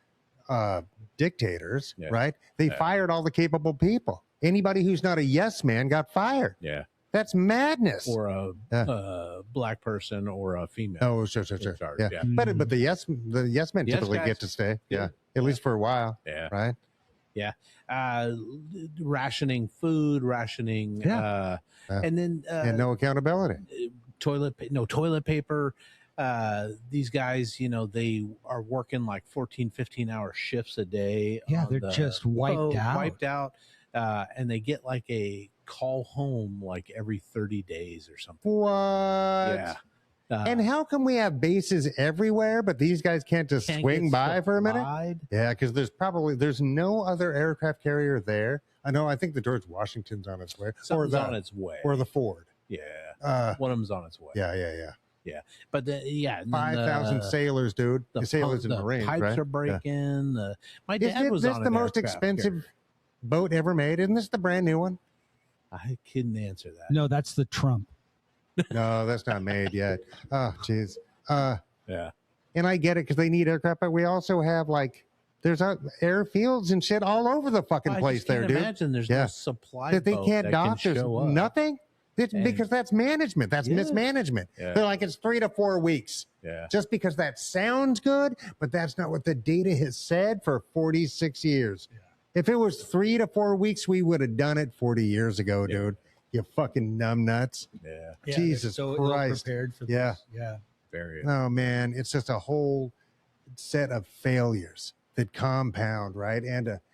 dictators, right? They fired all the capable people. Anybody who's not a yes man got fired. Yeah. That's madness. Or a black person or a female. Oh, sure. charge, Yeah. yeah. But the yes men Yes typically guys. get to stay. Yeah. At least for a while. Yeah. Right. Yeah. Rationing food, rationing, and then And no accountability. toilet paper. These guys, they are working like 14, 15-hour shifts a day. Yeah, they're just wiped out. And they get like a call home like every 30 days or something. What? Yeah. And how come we have bases everywhere, but these guys can't just swing by for a minute? Yeah, because there's no other aircraft carrier there. I think the George Washington's on its way. Something's on its way. Or the Ford. Yeah. One of them's on its way. Yeah. But and then 5,000 sailors, dude. The sailors and the Marines, pipes right? are breaking. My dad Isn't was this on the an most aircraft expensive carrier. boat ever made? Isn't this the brand new one? I couldn't answer that. No, that's the Trump. No, that's not made yet. Oh, jeez. Yeah. And I get it because they need aircraft, but we also have there's airfields and shit all over the fucking I place just there, can't dude. imagine there's no supply that they boat can't that dock. can There's show up. nothing. Because that's management. That's mismanagement. Yeah. They're like, it's 3 to 4 weeks. Yeah. Just because that sounds good, but that's not what the data has said for 46 years. Yeah. If it was 3 to 4 weeks, we would have done it 40 years ago, dude. You fucking numbnuts. Yeah. Jesus so Christ. Prepared for Yeah. this. Yeah. Very. Oh, man. It's just a whole set of failures that compound, right?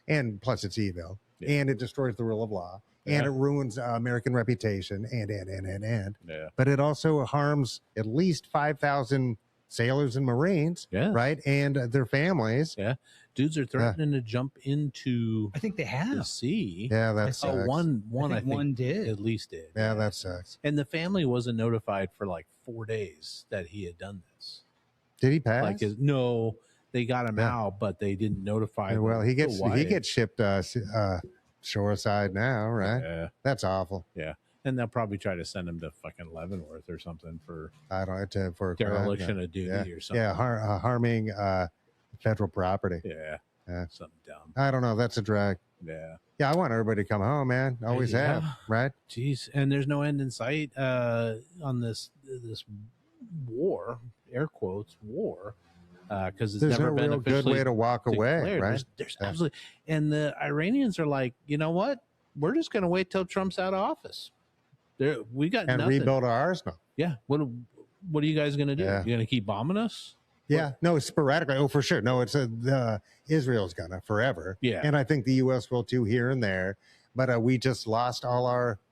And plus it's evil. Yeah. And it destroys the rule of law. And it ruins American reputation, and. Yeah. But it also harms at least 5,000 sailors and Marines, right? And their families. Yeah. Dudes are threatening to jump into I think they have the sea. Yeah, that's one I think one did. at least did. Yeah, that sucks. And the family wasn't notified for like 4 days that he had done this. Did he pass? Like no, they got him out, but they didn't notify him. Well, he gets shipped shoreside now, right? Yeah. That's awful. Yeah. And they'll probably try to send him to fucking Leavenworth or something for for dereliction of duty or something. Yeah, harming federal property. Yeah. Something dumb. I don't know. That's a drag. Yeah. Yeah, I want everybody to come home, man. Always have, right? Jeez. And there's no end in sight on this war, air quotes, war. Because it's There's never no been real good way to walk away, declared. right? There's absolutely, and the Iranians are like, you know what? We're just going to wait till Trump's out of office. We got and nothing. rebuild our arsenal. Yeah. What are you guys going to do? Yeah. You're going to keep bombing us? Yeah, no, sporadically. Oh, for sure. No, it's Israel's gonna forever. Yeah, and I think the U.S. will too here and there. But we just lost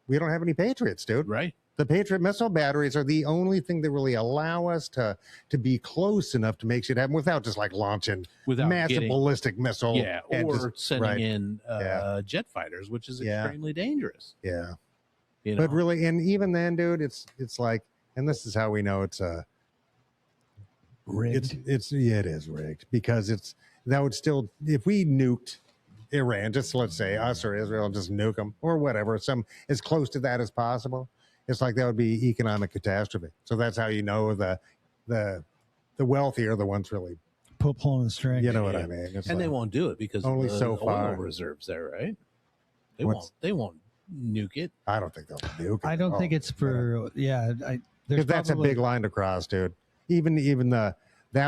we don't have any Patriots, dude. Right. The Patriot missile batteries are the only thing that really allow us to be close enough to make shit happen without just like launching massive ballistic missile. Yeah, or sending in jet fighters, which is extremely dangerous. Yeah. But really, and even then, dude, it's like, and this is how we know it's rigged. It is rigged because that would still, if we nuked Iran, just let's say us or Israel, just nuke them or whatever, as close to that as possible. It's like that would be economic catastrophe. So that's how you know the wealthy are the ones really pulling the string. You know what I mean? And they won't do it because only of the so far oil reserves there, right? They won't nuke it. I don't think they'll nuke it. I don't think it's for because that's a big line to cross, dude. Even that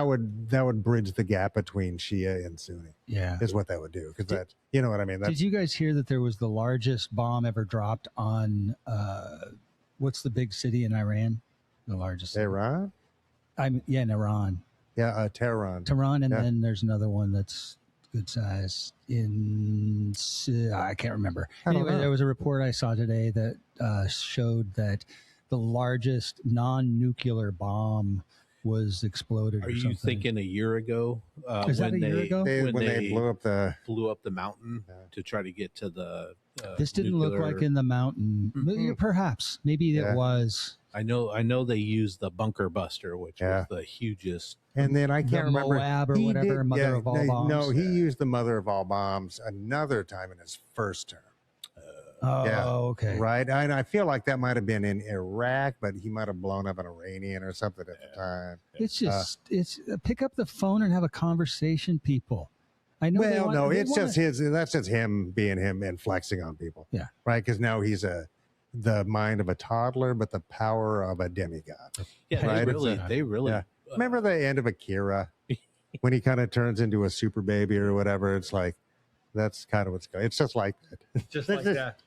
would bridge the gap between Shia and Sunni. Yeah, is what that would do. Because that, you know what I mean. Did you guys hear that there was the largest bomb ever dropped on what's the big city in Iran? The largest city. Iran? In Iran. Yeah, Tehran. Tehran, and then there's another one that's good size in I can't remember. Anyway, there was a report I saw today that showed that the largest non-nuclear bomb was exploded. Are or you something. thinking a year ago? Is that a year ago? when they blew up the mountain to try to get to the. This didn't look like in the mountain. Perhaps, maybe it was. I know they used the bunker buster, which was the hugest. And then I can't remember Moab or whatever, mother of all bombs. No, he used the mother of all bombs another time in his first term. Okay. Right. And I feel like that might have been in Iraq, but he might have blown up an Iranian or something at the time. It's just pick up the phone and have a conversation, people. I know. Well, that's just him being him and flexing on people. Yeah. Right. Because now he's the mind of a toddler, but the power of a demigod. Yeah. Right? They really. Yeah. Remember the end of Akira when he kind of turns into a super baby or whatever? It's like, that's kind of what's going. It's just like that. Just like that.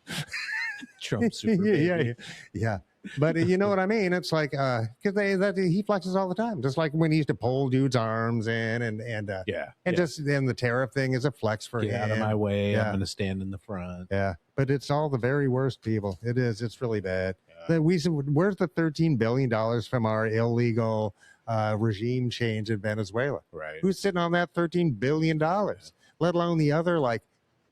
Trump super baby. Yeah. But you know what I mean? It's like because he flexes all the time, just like when he used to pull dudes' arms in and just then the tariff thing is a flex for him. Get out of my way! Yeah. I'm going to stand in the front. Yeah, but it's all the very worst people. It is. It's really bad. Where's the $13 billion from our illegal regime change in Venezuela? Right. Who's sitting on that $13 billion? Let alone the other like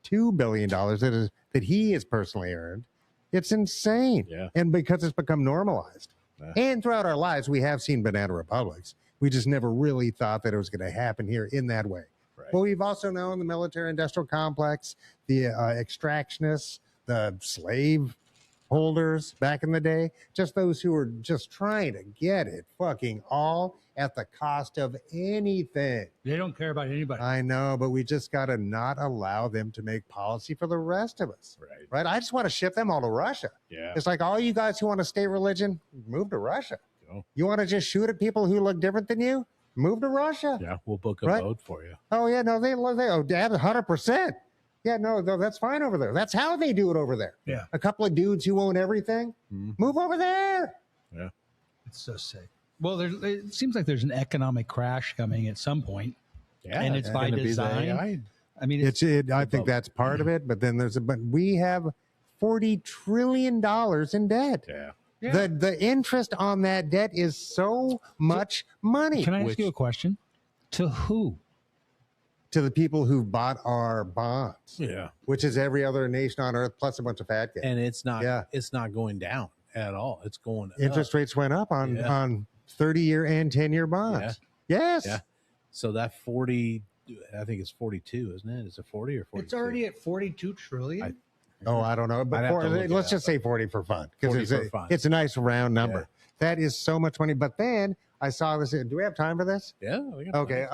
$2 billion that he has personally earned. It's insane. Yeah. And because it's become normalized. Yeah. And throughout our lives, we have seen banana republics. We just never really thought that it was going to happen here in that way. Right. But we've also known the military industrial complex, the extractionists, the slave holders back in the day, just those who were just trying to get it fucking all at the cost of anything. They don't care about anybody. I know, but we just got to not allow them to make policy for the rest of us. Right? I just want to ship them all to Russia. Yeah. It's like all you guys who want to stay religion, move to Russia. You want to just shoot at people who look different than you? Move to Russia. Yeah, we'll book a boat for you. Oh, yeah, no, they 100%. Yeah, no, that's fine over there. That's how they do it over there. Yeah. A couple of dudes who own everything, move over there. Yeah. It's so sick. Well, it seems like there's an economic crash coming at some point. Yeah. And it's by design. I mean, I think that's part of it, but then but we have $40 trillion in debt. Yeah. The interest on that debt is so much money. Can I ask you a question? To who? To the people who bought our bonds. Yeah. Which is every other nation on earth plus a bunch of fat guys. And it's not going down at all. It's going Interest rates went up on 30-year and 10-year bonds. Yeah. Yes. Yeah. So that 40, I think it's 42, isn't it? Is it 40 or 42? It's already at 42 trillion. I don't know. But let's just say 40 for fun. Because it's a nice round number. Yeah. That is so much money. But then I saw this. Do we have time for this? Yeah. Okay.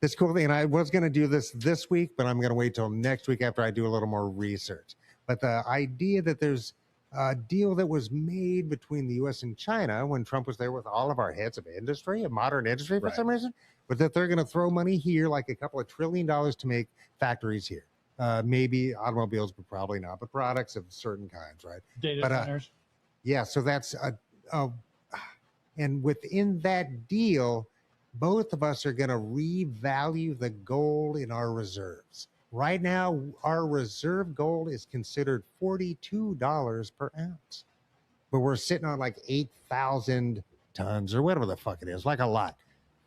This cool thing. And I was going to do this week, but I'm going to wait till next week after I do a little more research. But the idea that there's a deal that was made between the U.S. and China when Trump was there with all of our heads of industry, of modern industry for some reason, but that they're going to throw money here, like a couple of $1 trillion to make factories here. Maybe automobiles, but probably not, but products of certain kinds, right? Data centers. Yeah, so that's and within that deal, both of us are going to revalue the gold in our reserves. Right now, our reserve gold is considered $42 per ounce, but we're sitting on like 8,000 tons or whatever the fuck it is, like a lot.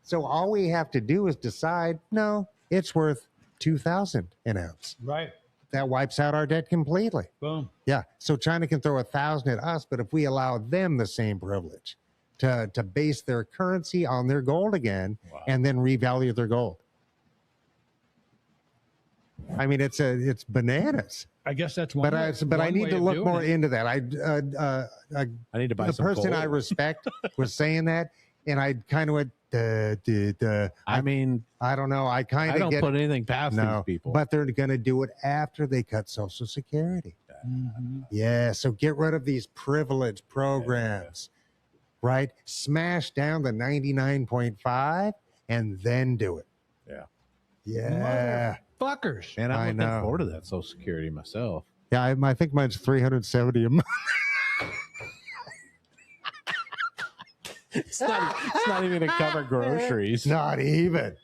So all we have to do is decide, no, it's worth 2,000 an ounce. Right. That wipes out our debt completely. Boom. Yeah. So China can throw 1,000 at us, but if we allow them the same privilege to base their currency on their gold again and then revalue their gold. I mean, it's bananas. I guess that's one. But I need to look more into that. I need to buy the some person gold. I respect was saying that, and I kind of went. I mean, I don't know. I don't put anything past these people. But they're going to do it after they cut Social Security. Mm-hmm. Yeah. So get rid of these privilege programs, right? Smash down the 99.5 and then do it. Yeah. Yeah. Fuckers. And I'm looking forward to that Social Security myself. Yeah, I think mine's $370 a month. It's not even to cover groceries. Not even.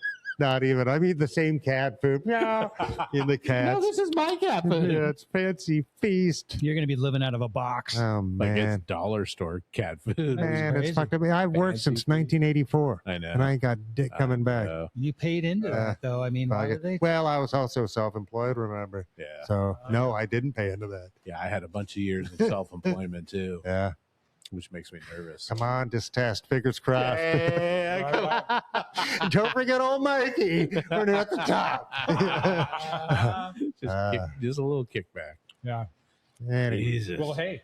Not even. I eat the same cat food. Yeah, in the cat. No, this is my cat food. Yeah, it's fancy feast. You're going to be living out of a box. Oh Like man, it's dollar store cat food. man, crazy. it's fucked up. I've worked Fancy since food. 1984, I know. and I ain't got dick coming back. You paid into that, though. I mean, why did they? Well, I was also self-employed. Remember? Yeah. So no, I didn't pay into that. Yeah, I had a bunch of years in self-employment too, Yeah. which makes me nervous. Come on, just test. Fingers crossed. Yeah, Don't forget old Mikey. We're at the top. just a little kickback. Yeah. Anyway. Jesus. Well, hey,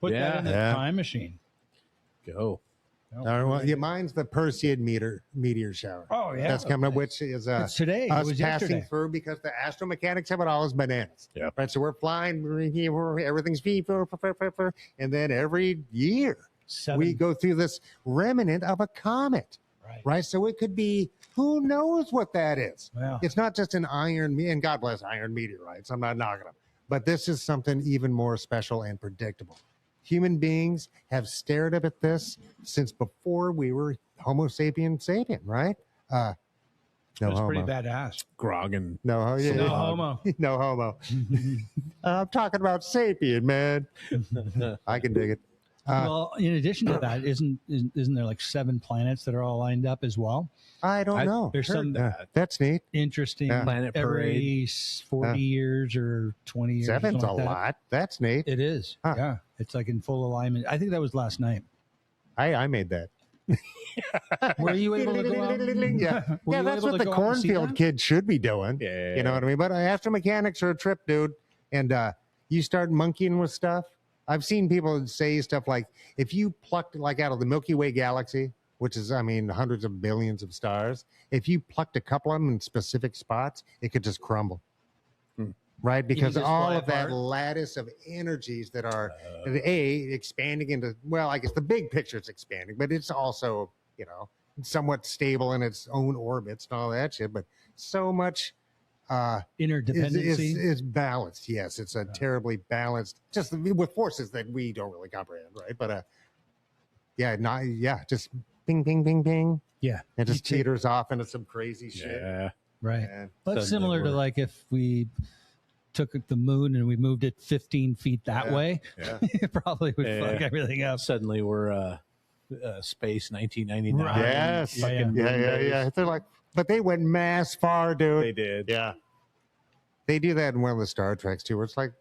put Yeah. that in the Yeah. time machine. Go. All right, well, yeah, mine's the Perseid meteor shower. Oh yeah, That's coming up, which is It's today. It us was passing yesterday. through because the astromechanics have it all as bananas. Yep. Right. So we're flying, everything's and then every year we go through this remnant of a comet. Right. So it could be, who knows what that is? Wow. It's not just an and God bless iron meteorites. I'm not knocking them. But this is something even more special and predictable. Human beings have stared up at this since before we were Homo sapien sapien, right? No That's homo. pretty badass. Grog and No, yeah, No yeah. homo. No homo. I'm talking about sapien, man. I can dig it. Well, in addition to that, isn't there like 7 planets that are all lined up as well? I don't know. There's some That's neat. interesting Yeah. Planet every 40 years or 20 years. or 7's a something like that. lot. That's neat. It is. Huh. Yeah. It's like in full alignment. I think that was last night. I made that. Were you able to go out? Yeah, Were yeah, you that's able what to the go out and see cornfield that? kid should be doing. Yeah. You know what I mean? But astromechanics are a trip, dude. And you start monkeying with stuff. I've seen people say stuff like, if you plucked like out of the Milky Way galaxy, which is, I mean, hundreds of billions of stars, if you plucked a couple of them in specific spots, it could just crumble. Right? Because just all fly of that apart? lattice of energies that are, expanding into, well, I guess the big picture is expanding, but it's also, you know, somewhat stable in its own orbits and all that shit. But so much Interdependency. is balanced. Yes, it's a terribly balanced, just with forces that we don't really comprehend, right? But just ping, ping, ping, ping. Yeah. It just You take- teeters off into some crazy shit. Yeah. Right. And Well, it's Suddenly similar to we're- like if we took the moon and we moved it 15 feet that Yeah. way, Yeah. it probably would Yeah. fuck everything up. Suddenly we're space 1999. Right. yes, Yeah, Fucking yeah. They're like, but they went mass far, dude. They did. Yeah. They do that in one of the Star Treks too, where it's like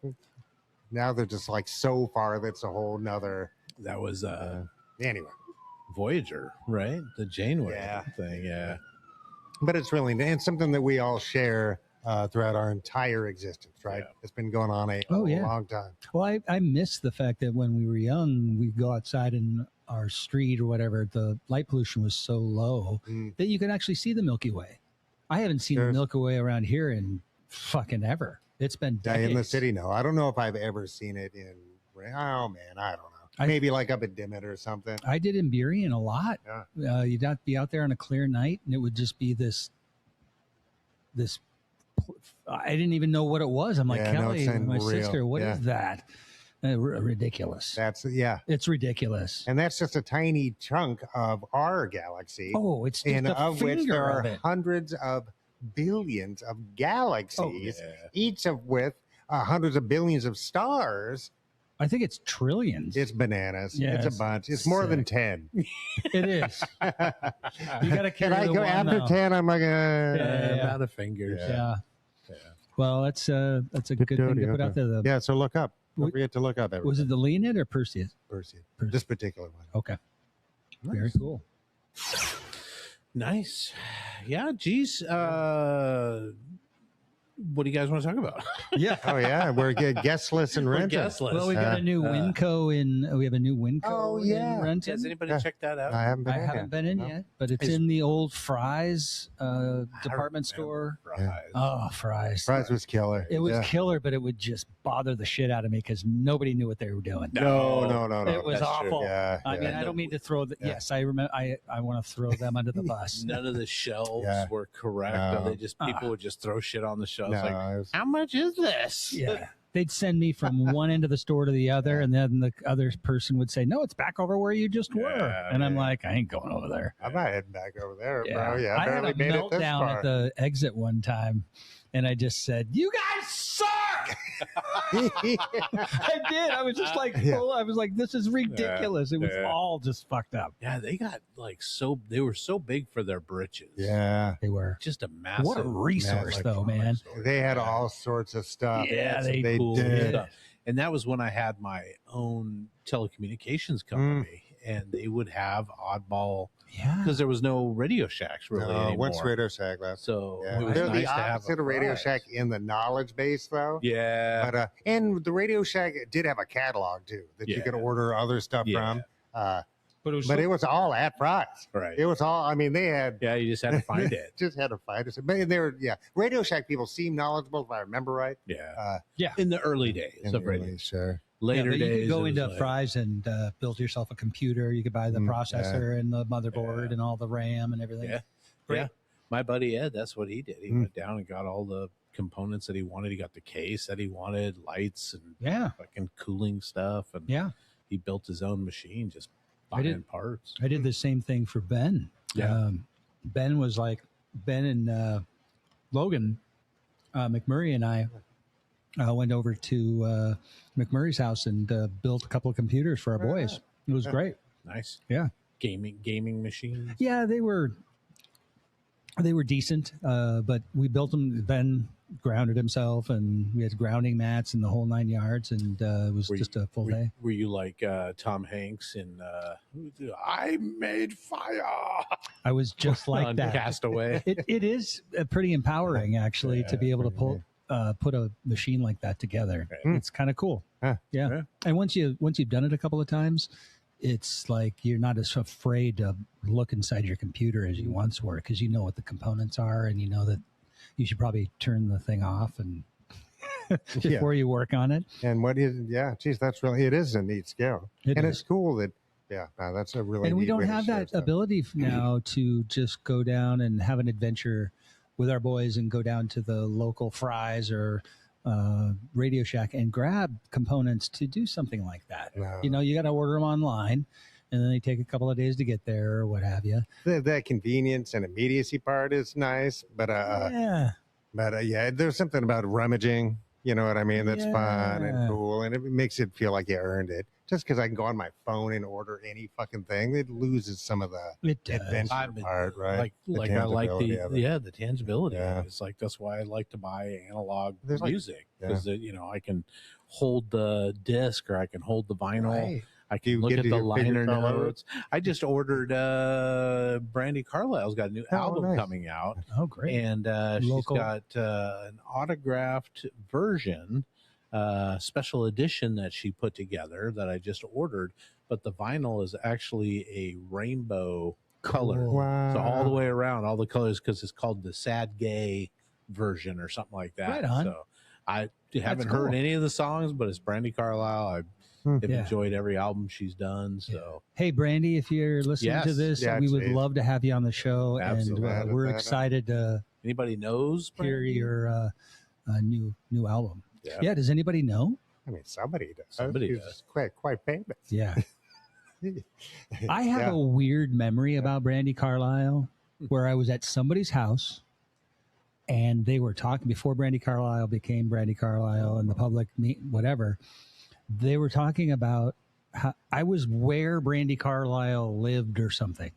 now they're just like so far that's a whole nother That was anyway. Voyager, right? The Janeway Yeah. thing. Yeah. But it's really and something that we all share throughout our entire existence, right? Yeah. It's been going on a yeah. long time. Well, I miss the fact that when we were young, we'd go outside in our street or whatever, the light pollution was so low that you could actually see the Milky Way. I haven't seen Sure. the Milky Way around here in fucking ever. It's been Yeah, in the decades. city, no. I don't know if I've ever seen it in. Oh man, I don't know. Maybe like up at Dimmitt or something. I did in Burien a lot. Yeah. You'd have to be out there on a clear night, and it would just be this. I didn't even know what it was. I'm like, Yeah, no, Kelly, it's my unreal. sister, what is Yeah. that? Ridiculous. That's yeah, It's ridiculous. and that's just a tiny chunk of our galaxy, Oh, it's just and a of which finger there of are it. hundreds of billions of galaxies, Yeah. each of with hundreds of billions of stars. I think it's trillions. It's bananas. Yeah, it's it's a bunch. It's more than sick. 10. It is. You got to carry And I the go one after now. 10. I'm like, Yeah. Amount of fingers. Yeah. Yeah. Well, that's a good thing to put out there. The, yeah. So look up. Don't Wa- forget to look up. was it the Leonid or Perseus? Perseid? Perseid. This particular one. Okay. Very cool. Nice. Yeah. Geez. What do you guys want to talk about? Yeah. Oh yeah, we're guestless in Renton. Guestless. Well, we got a new Winco in. We have a new Winco. Oh, yeah. in Renton. Has anybody Yeah. checked that out? I haven't been. I in haven't yet. been in No. yet, but it's Is- in the old Fry's department I remember store. Fry's. Oh, Fry's. Fries was killer. It was Yeah. killer, but it would just bother the shit out of me because nobody knew what they were doing. No. It was that's true. awful. Yeah, I yeah. mean, I don't mean to throw the. Yeah. Yes, I remember. I want to throw them under the bus. None of the shelves Yeah. were correct. No. They just people would just throw shit on the shelves. No, Like, it was- how much is this? Yeah, they'd send me from one end of the store to the other, and then the other person would say, "No, it's back over where you just were." And I'm like, "I ain't going over there." I'm not heading back over there, bro. Yeah, I had barely a made it this meltdown far. at the exit one time, and I just said, "You guys suck." I did. I was just like, I was like, "This is ridiculous." It was all just fucked up. Yeah, they got like they were so big for their britches. Yeah, They were. Just a massive. What a resource, though, man. they had all sorts of stuff. Yeah, they cool did. stuff. And that was when I had my own telecommunications company, and they would have oddball. Yeah, because there was no Radio Shacks really anymore. What's Radio Shack left? So Yeah. it was They're nice the to have opposite a of Radio prize. Shack in the knowledge base, though. Yeah, But and the Radio Shack did have a catalog too that you could order other stuff from. But it was all at price. right. It was all. I mean, they had. Yeah, you just had to find it. Just had to find it. But they were. Yeah, Radio Shack people seem knowledgeable if I remember right. Yeah, yeah. In the early days of radio. Sure. Later but you days, could go it was into like- Fry's and build yourself a computer. You could buy the processor and the motherboard and all the RAM and everything. Yeah, Great. yeah. My buddy Ed, that's what he did. He went down and got all the components that he wanted. He got the case that he wanted, lights and Yeah. fucking cooling stuff, and Yeah. he built his own machine just I buying did- parts. I did the same thing for Ben. Yeah. Ben was like, Ben and Logan McMurray and I went over to McMurray's house and built a couple of computers for our boys. It was great. Nice. Yeah. Gaming machines. Yeah, they were decent, but we built them. Ben grounded himself, and we had grounding mats and the whole 9 yards, and it was just a full day. Were you like Tom Hanks in I Made Fire? I was just like on that. Castaway. It is pretty empowering, actually, to be able to put a machine like that together. It's kind of cool. Huh. Yeah. And once you've done it a couple of times, it's like you're not as afraid to look inside your computer as you once were, because you know what the components are, and you know that you should probably turn the thing off and before you work on it. And what is? Yeah, geez, that's really. It is a neat skill, It and is. it's cool that. Yeah, no, that's a really. And we neat don't way to have share that stuff. ability now to just go down and have an adventure with our boys and go down to the local Fry's or Radio Shack and grab components to do something like that. No. You know, you got to order them online, and then they take a couple of days to get there or what have you. That convenience and immediacy part is nice, but Yeah. yeah, there's something about rummaging. You know what I mean? That's fun Yeah. and cool, and it makes it feel like you earned it. Just because I can go on my phone and order any fucking thing, it loses some of the It does. adventure I've been- part, right? Like I like tangibility of it. the tangibility. Yeah. It's like that's why I like to buy analog There's like- music because I can hold the disc or I can hold the vinyl. Right. I Do you can look get at to the figure liner color? notes. I just ordered Brandy Carlisle's got a new Oh, album nice. coming out, Oh, great. and she's Local. got an autographed version, special edition that she put together that I just ordered. But the vinyl is actually a rainbow color, Cool. Wow. so all the way around, all the colors, because it's called the Sad Gay version or something like that. Right on. So I haven't cool. heard any of the songs, but it's Brandy Carlisle. I've Yeah. enjoyed every album she's done. So Hey, Brandy, if you're listening to Yes. this, Yeah, we would please. love to have you on the show. Absolutely. And we're excited to anybody knows hear Brandy? your new album. Yeah. Yeah, does anybody know? I mean, somebody does. Somebody He's does. quite famous. Yeah. I have Yeah. a weird memory about Brandy Carlisle where I was at somebody's house and they were talking before Brandy Carlisle became Brandy Carlisle and the public whatever. They were talking about how I was where Brandy Carlisle lived or something.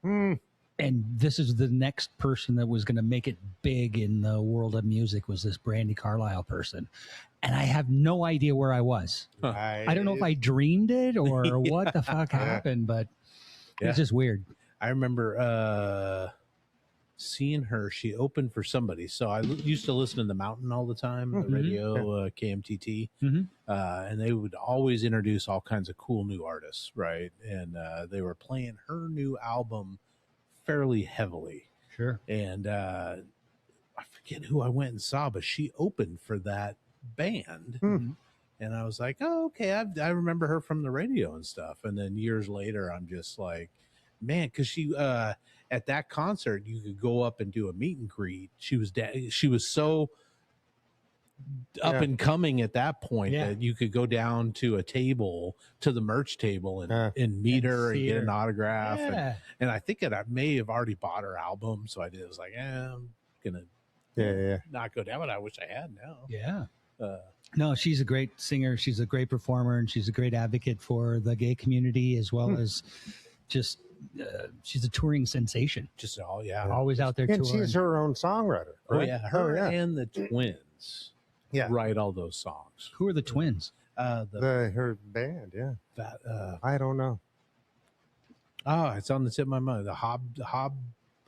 Hmm. And this is the next person that was going to make it big in the world of music was this Brandy Carlisle person. And I have no idea where I was. I don't know if I dreamed it or what the fuck happened, but Yeah. it's just weird. I remember seeing her. She opened for somebody. So I used to listen to The Mountain all the time, the Mhm. radio, KMTT. Mhm. And they would always introduce all kinds of cool new artists, right? And they were playing her new album fairly heavily. Sure. And I forget who I went and saw, but she opened for that band. Hmm. And I was like, oh, okay, I remember her from the radio and stuff. And then years later, I'm just like, man, because she at that concert, you could go up and do a meet and greet. She was so up Yeah. and coming at that point Yeah. that you could go down to a table, to the merch table, and meet And her and see get her. an autograph. Yeah. And I think that I may have already bought her album, so I was like, I'm gonna not go down, but I wish I had now. Yeah. Uh, No, she's a great singer. She's a great performer, and she's a great advocate for the gay community as well as just she's a touring sensation. just all Always out there And touring. she's her own songwriter. Oh Right? yeah, her yeah. and the twins write all those songs. Who are the twins? Her band. Yeah. I don't know. It's on the tip of my mind. The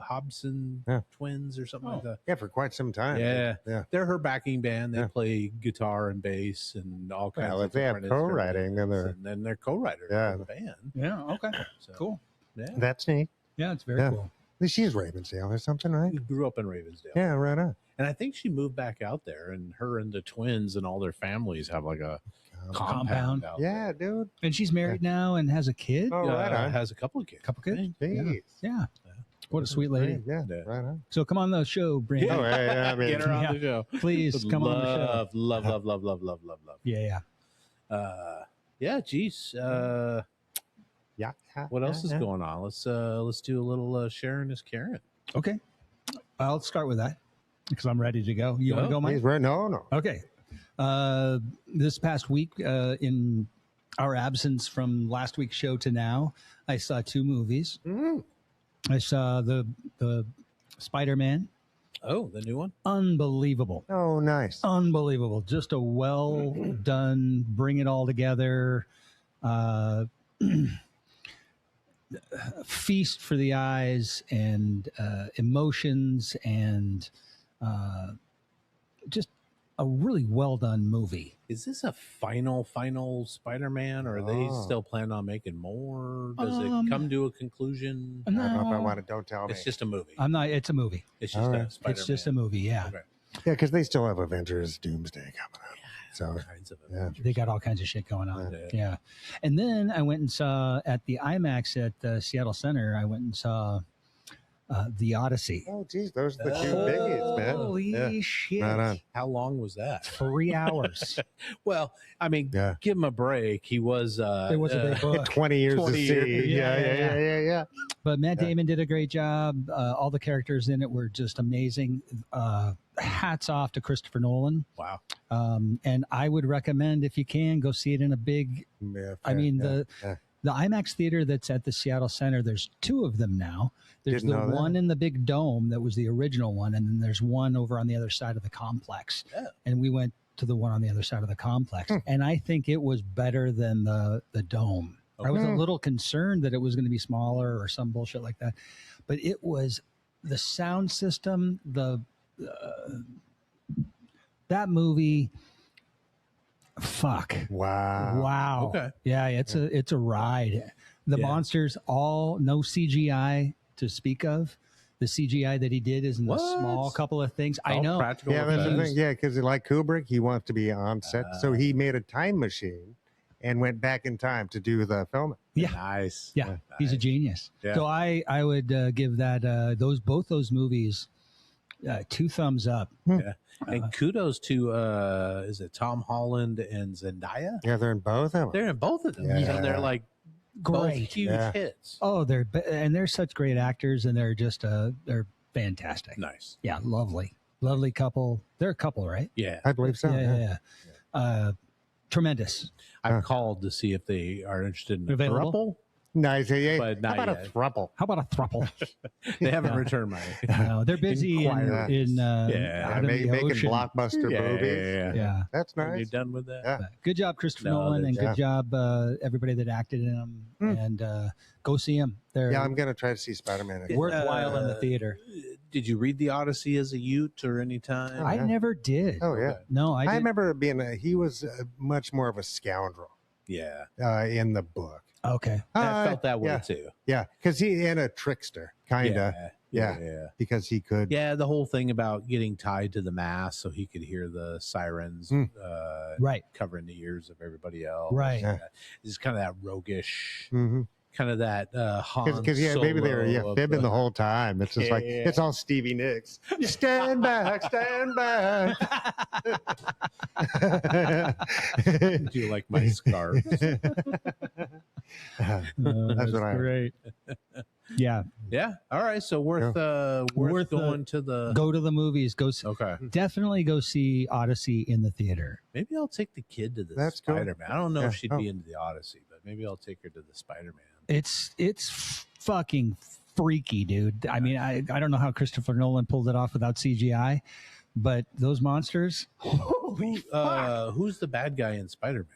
Hobson twins or something like that. Yeah, for quite some time. Yeah. Yeah. They're her backing band. They play guitar and bass and all kinds Well, of if they have different co-writing, then instruments, and then they're co-writers Yeah. of the band. Yeah. Okay. So, Cool. Yeah. That's neat. Yeah, it's very Yeah. cool. She's Ravensdale or something, right? She grew up in Ravensdale. Yeah, right on. And I think she moved back out there, and her and the twins and all their families have like a compound out Yeah, dude. And she's married now and has a kid. Oh, there. right on. Has a couple of kids. Couple kids. Jeez. Yeah. What a sweet lady. Yeah, Yeah. right on. So come on the show, Brandon. Oh, yeah, I mean, Get her on Yeah. the show. Please come on the show. Love. Yeah. Yeah, geez. yeah. What else is going on? Let's do a little Sharon is Karen. Okay. I'll start with that because I'm ready to go. You want to go, Mike? He's right. No. Okay. This past week, in our absence from last week's show to now, I saw 2 movies. Mm. I saw the Spider-Man. Oh, the new one? Unbelievable. Oh, nice. Unbelievable. Just a well done, bring it all together, feast for the eyes and emotions and just a really well done movie. Is this a final Spider-Man, or are they Oh. still planning on making more? Does it come to a conclusion? I don't know if I No, want to. Don't tell me. It's just a movie. I'm not. It's a movie. It's just All a right. Spider-Man. It's just a movie. Yeah. Okay. Yeah, because they still have Avengers Doomsday coming out. So, All kinds of yeah. They got all kinds of shit going on. Yeah. Yeah. And then I went and saw at the IMAX at Seattle Center, I went and saw The Odyssey. oh, geez, those are the 2 biggies, man. Holy Yeah. shit. Right on. How long was that? 3 hours. Well, I mean, Yeah. give him a break. He was. It was a big book. 20 years 20 to years. see. Yeah. But Matt Yeah. Damon did a great job. All the characters in it were just amazing. Hats off to Christopher Nolan. Wow. And I would recommend, if you can, go see it in a big. Yeah, I mean, yeah. the IMAX theater that's at the Seattle Center, there's 2 of them now. There's Didn't the know that. one in the big dome that was the original one, and then there's one over on the other side of the complex. Yeah. And we went to the one on the other side of the complex, and I think it was better than the dome. I was a Okay. little concerned that it was going to be smaller or some bullshit like that, but it was the sound system, that movie. Fuck. Wow. Okay. Yeah, it's a ride. The Yeah. monsters all no CGI to speak of. The CGI that he did is in the What? small couple of things. I All know. Practical Yeah, that's the effects. thing. Yeah, because like Kubrick, he wants to be on set, so he made a time machine and went back in time to do the filming. Yeah. Nice. Yeah, he's a genius. Yeah. So I would give that both those movies 2 thumbs up. Yeah. And kudos to is it Tom Holland and Zendaya? Yeah, they're in both of them. They're in both of them. Yeah. So they're like both Great. huge Yeah. hits. Oh, they're such great actors, and they're just they're fantastic. Nice. Yeah, lovely couple. They're a couple, right? Yeah. I believe so. Yeah. Tremendous. I've called to see if they are interested in a Available? throuple. Nice. Yeah. But not How about yet. a throuple? How about a throuple? They haven't Yeah. returned my. No, they're busy Inquiries. in Yeah. out in the Making ocean. blockbuster movies. Yeah. That's Are you nice. done with that? Yeah. But good job, Christopher No, Nolan, and yeah. good job everybody that acted in them. And go see them. They're Yeah, I'm gonna try to see Spider-Man again. worthwhile in the theater. Did you read the Odyssey as a Ute or any time? Oh, I yeah. never did. Oh yeah. No, I didn't. remember he was much more of a scoundrel Yeah. in the book. Okay. I felt that way yeah, too. Yeah, because he and a trickster, kind of. Yeah. Yeah. Because he could. Yeah, the whole thing about getting tied to the mast so he could hear the sirens Right. covering the ears of everybody else. Right. Yeah. It's kind of that roguish Mhm. kind of that Han Because maybe they were Solo of fibbing the whole time. It's just like Yeah. it's all Stevie Nicks. Stand back, stand back. Do you like my scarves? That's what I. great. Yeah, Yeah. All right. So worth going to the. go to the movies. Okay. Definitely go see Odyssey in the theater. Maybe I'll take the kid to the That's cool. Spider-Man. I don't know Yeah. if she'd be into the Odyssey, but maybe I'll take her to the Spider-Man. It's fucking freaky, dude. I mean, I don't know how Christopher Nolan pulled it off without CGI, but those monsters. Who's the bad guy in Spider-Man?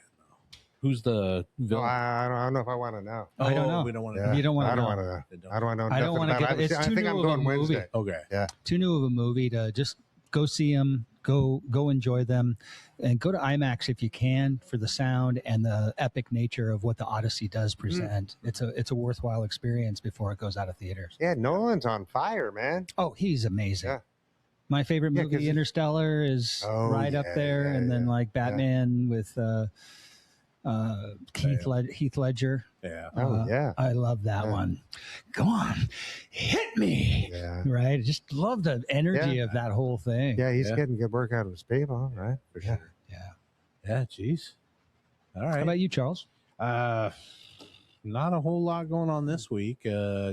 Who's the villain? I don't know if I want to know. I don't know. We don't want to. Yeah. You don't wanna I don't know. want to know. I I don't want to know. I don't nothing wanna about get- it. it's I too think new I'm of a going movie. Wednesday. Okay. Too new of a movie to just go see them. Go enjoy them, and go to IMAX if you can for the sound and the epic nature of what the Odyssey does present. It's a worthwhile experience before it goes out of theaters. Yeah, Nolan's on fire, man. Oh, he's amazing. Yeah. My favorite Yeah, movie, 'cause Interstellar, is Oh, right up yeah, there, yeah, and then yeah, like Batman with Bale. Heath Ledger. Yeah. Oh, yeah. I love that Yeah. one. Go on, hit me. Yeah. Right, just love the energy of that whole thing. Yeah, he's Yeah. getting good work out of his people, right? For Yeah. sure. Yeah. Yeah. Jeez. All How right. about you, Charles? Not a whole lot going on this week.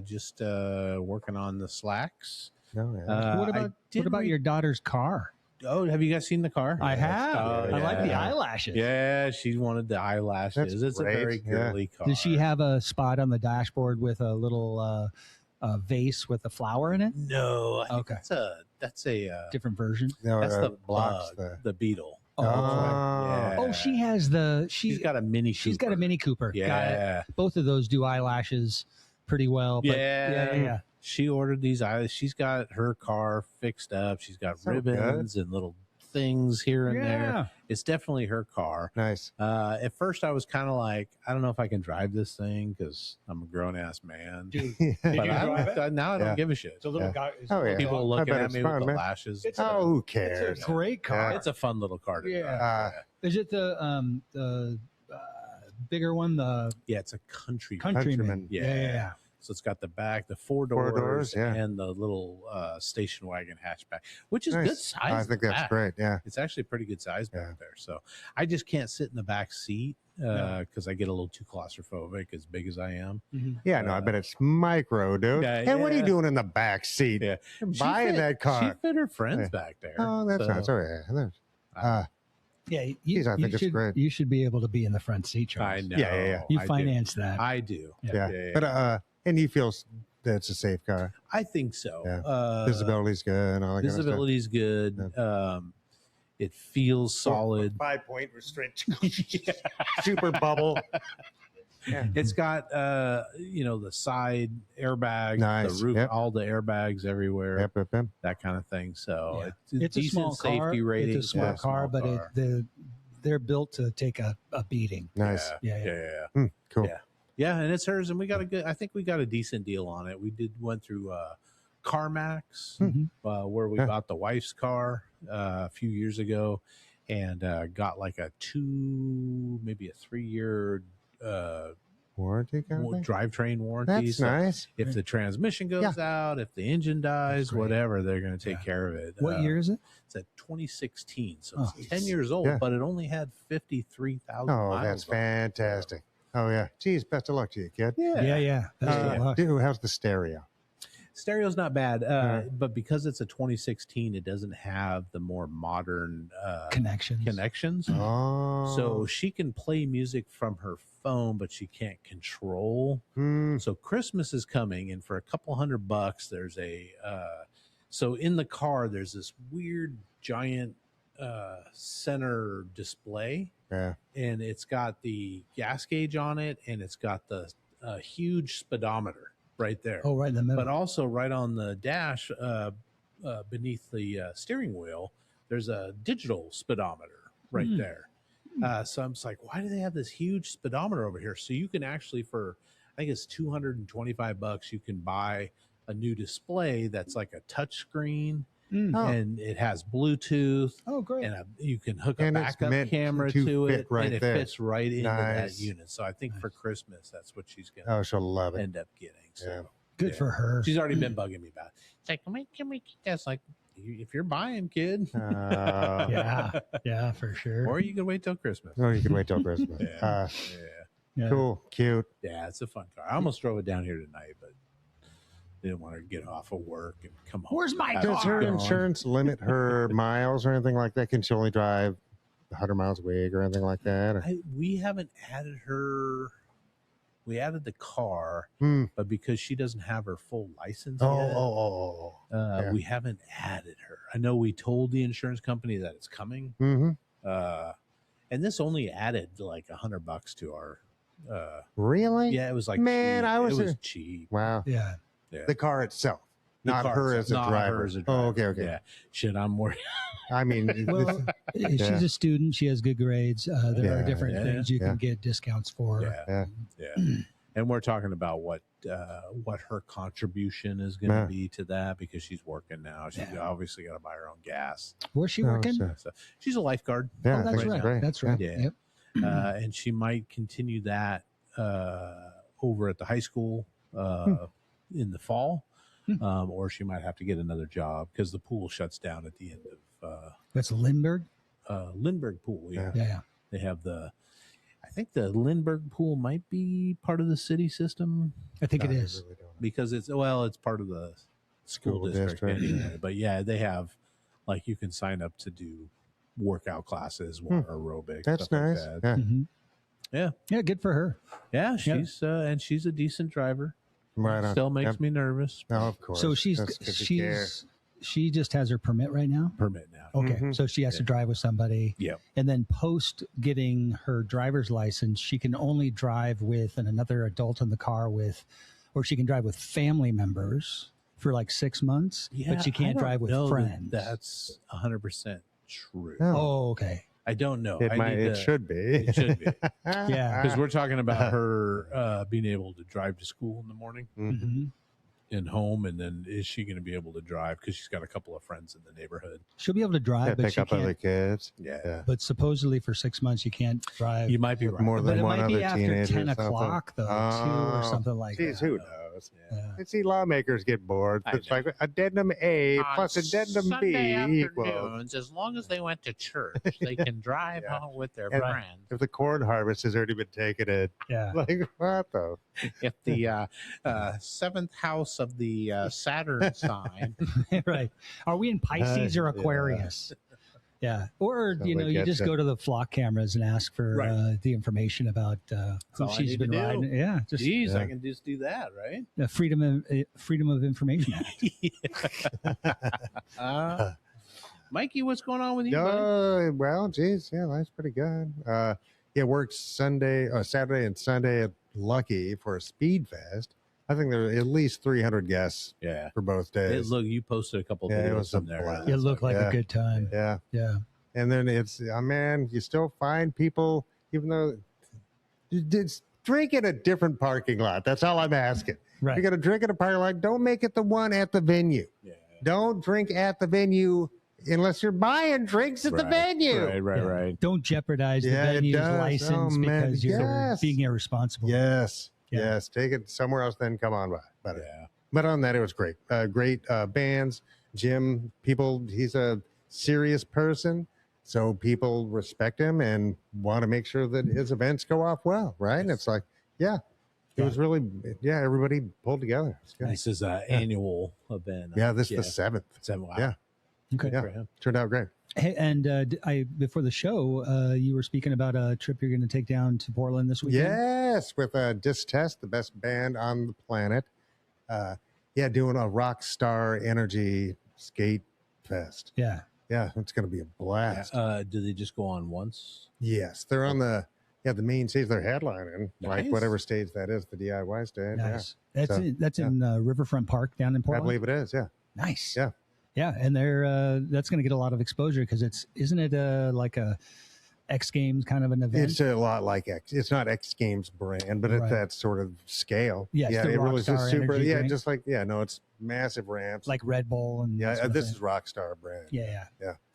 Just working on the slacks. No, yeah. What about your daughter's car? Oh, have you guys seen the car? I have. Oh, I like the yeah. eyelashes. Yeah, she wanted the eyelashes. That's It's a very great, yeah. girly car. Does she have a spot on the dashboard with a little vase with a flower in it? No. I think Okay. That's a Different version. No, that's the blocks bug, the beetle. Oh, Yeah. Oh, she has the She's got a mini. she's got a Mini Cooper. Got it. Yeah. Both of those do eyelashes pretty well. But yeah. She ordered these eyes. She's got her car fixed up. She's got So ribbons and little things here and Yeah. there. It's definitely her car. Nice. At first, I was kind of like, I don't know if I can drive this thing because I'm a grown ass man. Dude, But you I drive don't, now I don't Yeah. give a shit. it's a little Yeah. guy. Oh, yeah. People I looking bet at it's me fun, with the man. lashes. It's Oh, who It's cares? a great car. It's a fun little car to Yeah. drive. Is it the bigger one? The Yeah, it's a country. Countryman. Yeah. So it's got the back, the four Four doors, doors, yeah. and the little station wagon hatchback, which is Nice. good size. I in think the that's back. great. Yeah. It's actually a pretty good size Yeah. back there. So I just can't sit in the back seat because I get a little too claustrophobic as big as I am. Yeah, no, I bet it's micro, dude. Yeah, and what are you yeah. doing in the back seat? Yeah. You're She buying fit- that car. She fit her friends Yeah. back there. Oh, that's So, nice. Oh, yeah. Yeah, Geez, I think it's should, great. You should be able to be in the front seat, I Charles. know. Yeah. You I do. finance that. I do. Yeah. But and he feels that it's a safe car. I think so. Yeah. Visibility's good and all that kind of stuff. Visibility's good. It feels solid. 5-point restraint. Super bubble. Yeah. It's got the side airbags, Nice. the roof, Yep. all the airbags everywhere, Yep. that kind of thing. So Yeah. it's It's a decent small car. safety rating. It's a small Yeah, car, but car. they're built to take a beating. Nice. Yeah. Cool. Yeah. Yeah, and it's hers, and we got a good. I think we got a decent deal on it. We went through CarMax, where we Yeah. bought the wife's car a few years ago, and got like maybe a 3-year Warranty kind of thing? drivetrain warranty. That's So nice. if the transmission goes out, if the engine dies, great. whatever, they're going to take care of it. What year is it? It's at 2016, so Oh, it's 10 years old, Yeah. but it only had 53,000 Oh, miles. that's on it. fantastic. Oh, yeah. Geez, best of luck to you, kid. Yeah. That's a lot. Dude, how's the stereo? Stereo's not bad, Right. but because it's a 2016, it doesn't have the more modern connections. Oh. So she can play music from her phone, but she can't control. So Christmas is coming, and for a couple $100, there's so in the car, there's this weird giant center display, Yeah. and it's got the gas gauge on it, and it's got the huge speedometer right there. Oh, right in the middle. But also right on the dash beneath the steering wheel, there's a digital speedometer right there. So I'm just like, why do they have this huge speedometer over here? So you can actually, for I think it's $225, you can buy a new display that's like a touch screen, and it has Bluetooth. Oh, great. And you can hook a And it's backup meant camera to to fit it, right and it there. fits right into that Nice. unit. So I think for Christmas, that's what she's going to Oh, she'll love it. end up getting. So Yeah. Good for her. she's already been bugging me about it. It's like, can we get this? Like, if you're buying, kid, Yeah, for sure. or you can wait till Christmas. Oh, you can wait till Christmas. Yeah. Yeah. Cool, cute. Yeah, it's a fun car. I almost drove it down here tonight, but didn't want her to get off of work and come home. Where's my Have Does it her gone. insurance limit her miles or anything like that? Can she only drive 100 miles a week or anything like that? Or- We haven't added her. We added the car, Hmm. but because she doesn't have her full license Oh, yet, yeah. we haven't added her. I know we told the insurance company that it's coming, Mm-hmm. and this only added like $100 to our. Really? Yeah, it was like Man, cheap. I was it was a- cheap. Wow. Yeah. Yeah. The car itself, The not car her itself, as a not driver. her as a Oh, driver. okay. Yeah, shit. I'm worried. I mean, Well, she's a student. She has good grades. There Yeah, are different yeah, things you yeah. can get discounts for. Yeah. And we're talking about what her contribution is going to Yeah. be to that because she's working now. She's Yeah. obviously got to buy her own gas. Where's she Oh, working? sure. So she's a lifeguard. yeah, Oh, I that's think right. it's great. That's right. Yeah. Yep. And she might continue that over at the high school in the fall, or she might have to get another job because the pool shuts down at the end of That's Lindbergh. Lindbergh Pool. Yeah. Yeah. They have I think the Lindbergh Pool might be part of the city system I think it I is. really don't know. because it's part of the school district anyway. But yeah, they have like you can sign up to do workout classes, water aerobics. That's stuff nice. Like that. Yeah. Mhm. Yeah. Yeah. Good for her. Yeah, she's and she's a decent driver. Right on. Still makes Yep. me nervous. Oh, of course. So That's 'cause you care. she just has her permit right now. Permit now. Okay. Mhm. So she has to drive with somebody. Yep. And then post getting her driver's license, she can only drive with another adult in the car or she can drive with family members for like 6 months, but she I can't don't drive with know that friends. That's 100% true. Oh. Oh, okay. I don't know. It should be. It should be. Yeah. Because we're talking about her being able to drive to school in the morning Mhm. and home, and then is she going to be able to drive because she's got a couple of friends in the neighborhood? She'll be able to drive, Yeah, but pick she up other can't. kids. Yeah, Yeah. But supposedly for 6 months, you can't drive. you might be right. More but than it one might other be after teenager 10 or something. o'clock, though, too, or Oh, something like geez, that. who knows? Yeah. I see lawmakers get bored. I It's like addendum A plus addendum B equals. afternoons, as long as they went to church, they can drive Yeah. home with their And- friends. If the corn harvest has already been taken in, Yeah. like what the? If the seventh house of the Saturn sign, Right. Are we in Pisces or Yeah. Aquarius? Yeah. Or, Sounds you know, like you just getcha. go to the flock cameras and ask for Right. the information about who all I she's need been to do. riding. Yeah. Just geez, Yeah. I can just do that, right? the Freedom of Information Act. Mikey, what's going on with you? buddy? Oh, well, geez, yeah, life's pretty good. Yeah, worked Saturday and Sunday at Lucky for a speed fest. I think there were at least 300 guests Yeah. for both Hey, days. look, you posted a couple Yeah, it videos was a from there. blast. It looked like Yeah. a good time. Yeah. Yeah. And then it's, man, you still find people, even though it's drink in a different parking lot. That's all I'm asking. Right. You're going to drink in a parking lot. Don't make it the one at the venue. Yeah. Don't drink at the venue unless you're buying drinks at the venue. Right, Yeah. right. Don't jeopardize the Yeah, it venue's does. license Oh, man. because you're Yes. being irresponsible. Yes. Yeah. Yes. Take it somewhere else, then come on by. But, Yeah. but on that, it was great. Great bands. Jim, people, he's a serious person. So people respect him and want to make sure that his events go off well. Right. And it's like, yeah, it was really, everybody pulled together. It's good. This is an annual event. Yeah. This is the 7th. Wow. Yeah. Okay. Good for him. Turned out great. Hey, and before the show, you were speaking about a trip you're going to take down to Portland this weekend. Yes, with Disc Test, the best band on the planet. Doing a rock star energy skate fest. Yeah. Yeah, it's going to be a blast. Do they just go on once? Yes, they're on the main stage. They're headlining, like Nice. whatever stage that is, the DIY stage. Nice. So, That's in Riverfront Park down in Yeah, I Portland. believe it is. Yeah, Nice. Yeah. Yeah, and they're that's going to get a lot of exposure because isn't it like a X Games kind of an event. It's a lot like X. It's not X Games brand, but it's Right. that sort of scale. Yeah, it's the it really is Rockstar super. energy Yeah, drink. just like no, it's massive ramps. like Red Bull and that yeah, sort of this thing. is Rockstar brand. Yeah.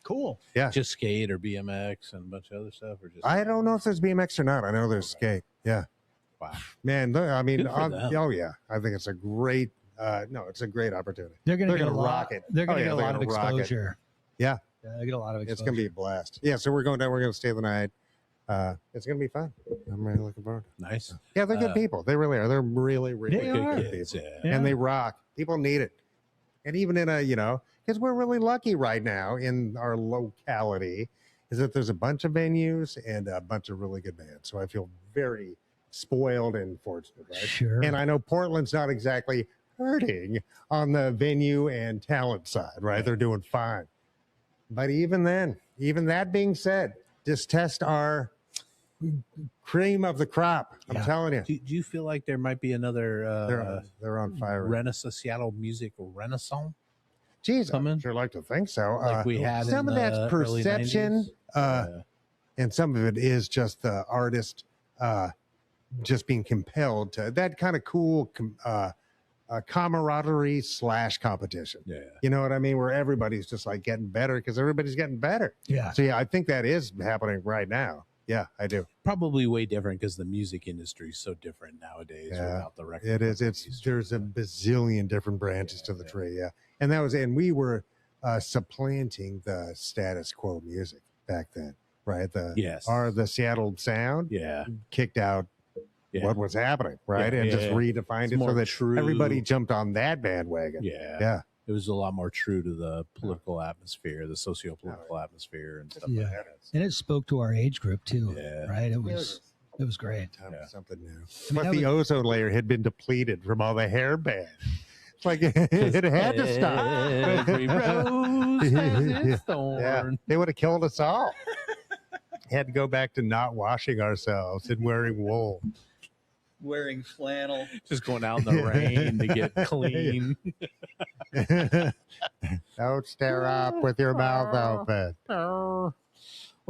Cool. Yeah. Just skate or BMX and a bunch of other stuff, or just I don't know if there's BMX or not. I know there's skate. Yeah, wow. man. I mean, Good for them. oh yeah, I think it's a great. No, it's a great opportunity. They're going to They're get a gonna lot. rock it. They're going to Oh, get a yeah, lot they're of gonna rock it. exposure. Yeah. They get a lot of exposure. It's going to be a blast. Yeah, so we're going down. We're going to stay the night. It's going to be fun. I'm really looking forward to it. Nice. Yeah, they're good people. They really are. They're really, really They good are. Kids, people. yeah. And they rock. People need it. And even in a, because we're really lucky right now in our locality, is that there's a bunch of venues and a bunch of really good bands. So I feel very spoiled and fortunate, right? Sure. And I know Portland's not exactly hurting on the venue and talent side, right? They're doing fine. But even then, even that being said, just test our cream of the crop. I'm Yeah. telling you. Do you feel like there might be another They're on fire. Renaissance, Seattle music renaissance? Geez, coming? I'd sure like to think so. Like we had some in of that's the early perception, 90s? and some of it is just the artist just being compelled to that kind of cool camaraderie / competition. Yeah. You know what I mean? Where everybody's just like getting better because everybody's getting better. yeah. So yeah, I think that is happening right now. Yeah, I do. Probably way different because the music industry is so different nowadays Yeah, without the record. It is. companies. There's a bazillion different branches to the tree. Yeah, and we were supplanting the status quo music back then, right? The Seattle sound Yeah. kicked out Yeah. what was happening, right? Yeah, and yeah, just yeah. redefined It's it so more that true. everybody jumped on that bandwagon. Yeah. Yeah. It was a lot more true to the political atmosphere, the socio-political atmosphere and stuff Yeah. like that. And it spoke to our age group too. Yeah. Right. It was great. Time Yeah. for something new. mean, But that the ozone layer had been depleted from all the hair bands. It's like it had to stop. Every rose has its thorn. Yeah, they would have killed us all. Had to go back to not washing ourselves and wearing wool. Wearing flannel. Just going out in the rain to get clean. Don't stare up with your mouth open. Well,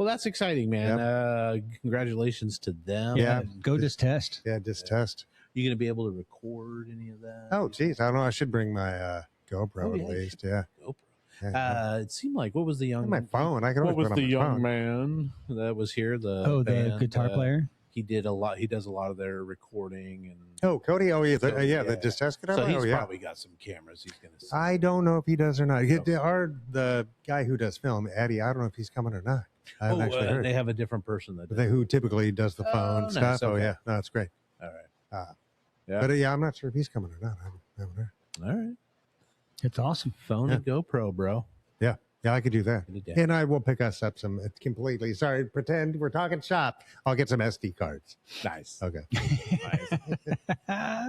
that's exciting, man. Congratulations to them. Yeah. Go just test. Yeah, just test. You going to be able to record any of that? Oh, geez. I don't know. I should bring my GoPro Oh, yeah, at you least. Yeah. GoPro. Yeah. It seemed like, what was the young my phone. I can What always was put it the on my young phone. man that was here? The band, guitar player. He did a lot. He does a lot of their recording and. Oh, Cody. Oh, yeah. Cody, The yeah. just test guitar. So he's Oh, yeah. probably got some cameras. He's going to. I don't know if he does or not. The guy who does film, Eddie, I don't know if he's coming or not. I haven't actually heard. They have a different person that. Who typically does the phone nice, stuff. Oh, okay. yeah. No, it's great. All right. Yeah. But yeah, I'm not sure if he's coming or not. I haven't heard. All right. It's awesome. Phone and GoPro, bro. Yeah, I could do that. Good day. And I will pick us up some completely. Sorry, pretend we're talking shop. I'll get some SD cards. Nice. Okay. Nice.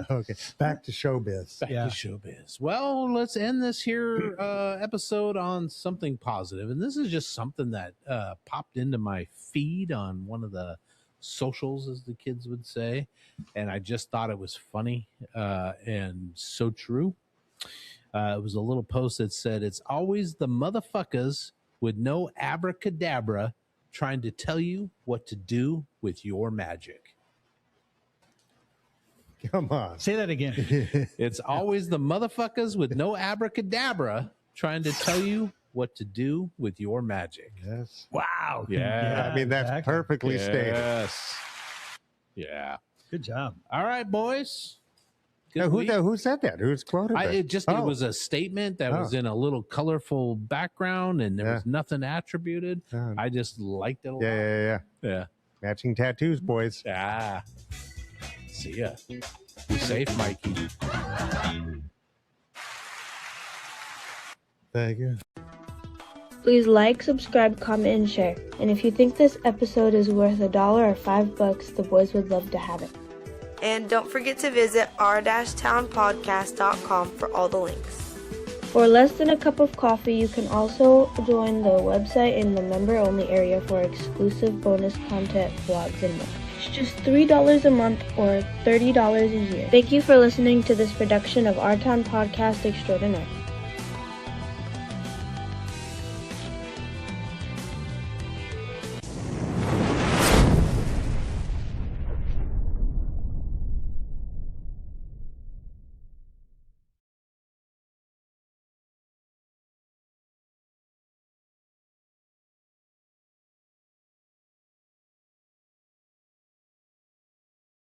Okay. Back to showbiz. Back Yeah. to showbiz. Well, let's end this here episode on something positive. And this is just something that popped into my feed on one of the socials, as the kids would say. And I just thought it was funny and so true. It was a little post that said, "It's always the motherfuckers with no abracadabra trying to tell you what to do with your magic." Come on. Say that again. It's always the motherfuckers with no abracadabra trying to tell you what to do with your magic. Yes. Wow. Yeah. I mean, that's exactly. perfectly stated. Yes. Yeah. Good job. All right, boys. Good Now, week. who said that? Who's quoted that? It Oh. was a statement that was in a little colorful background and there was nothing attributed. Yeah. I just liked it a lot. Yeah. Yeah. Matching tattoos, boys. Ah. See ya. Be safe, Mikey. Thank you. Please like, subscribe, comment, and share. And if you think this episode is worth $1 or $5, the boys would love to have it. And don't forget to visit r-townpodcast.com for all the links. For less than a cup of coffee, you can also join the website in the member-only area for exclusive bonus content, vlogs, and more. It's just $3 a month or $30 a year. Thank you for listening to this production of Our Town Podcast Extraordinaire.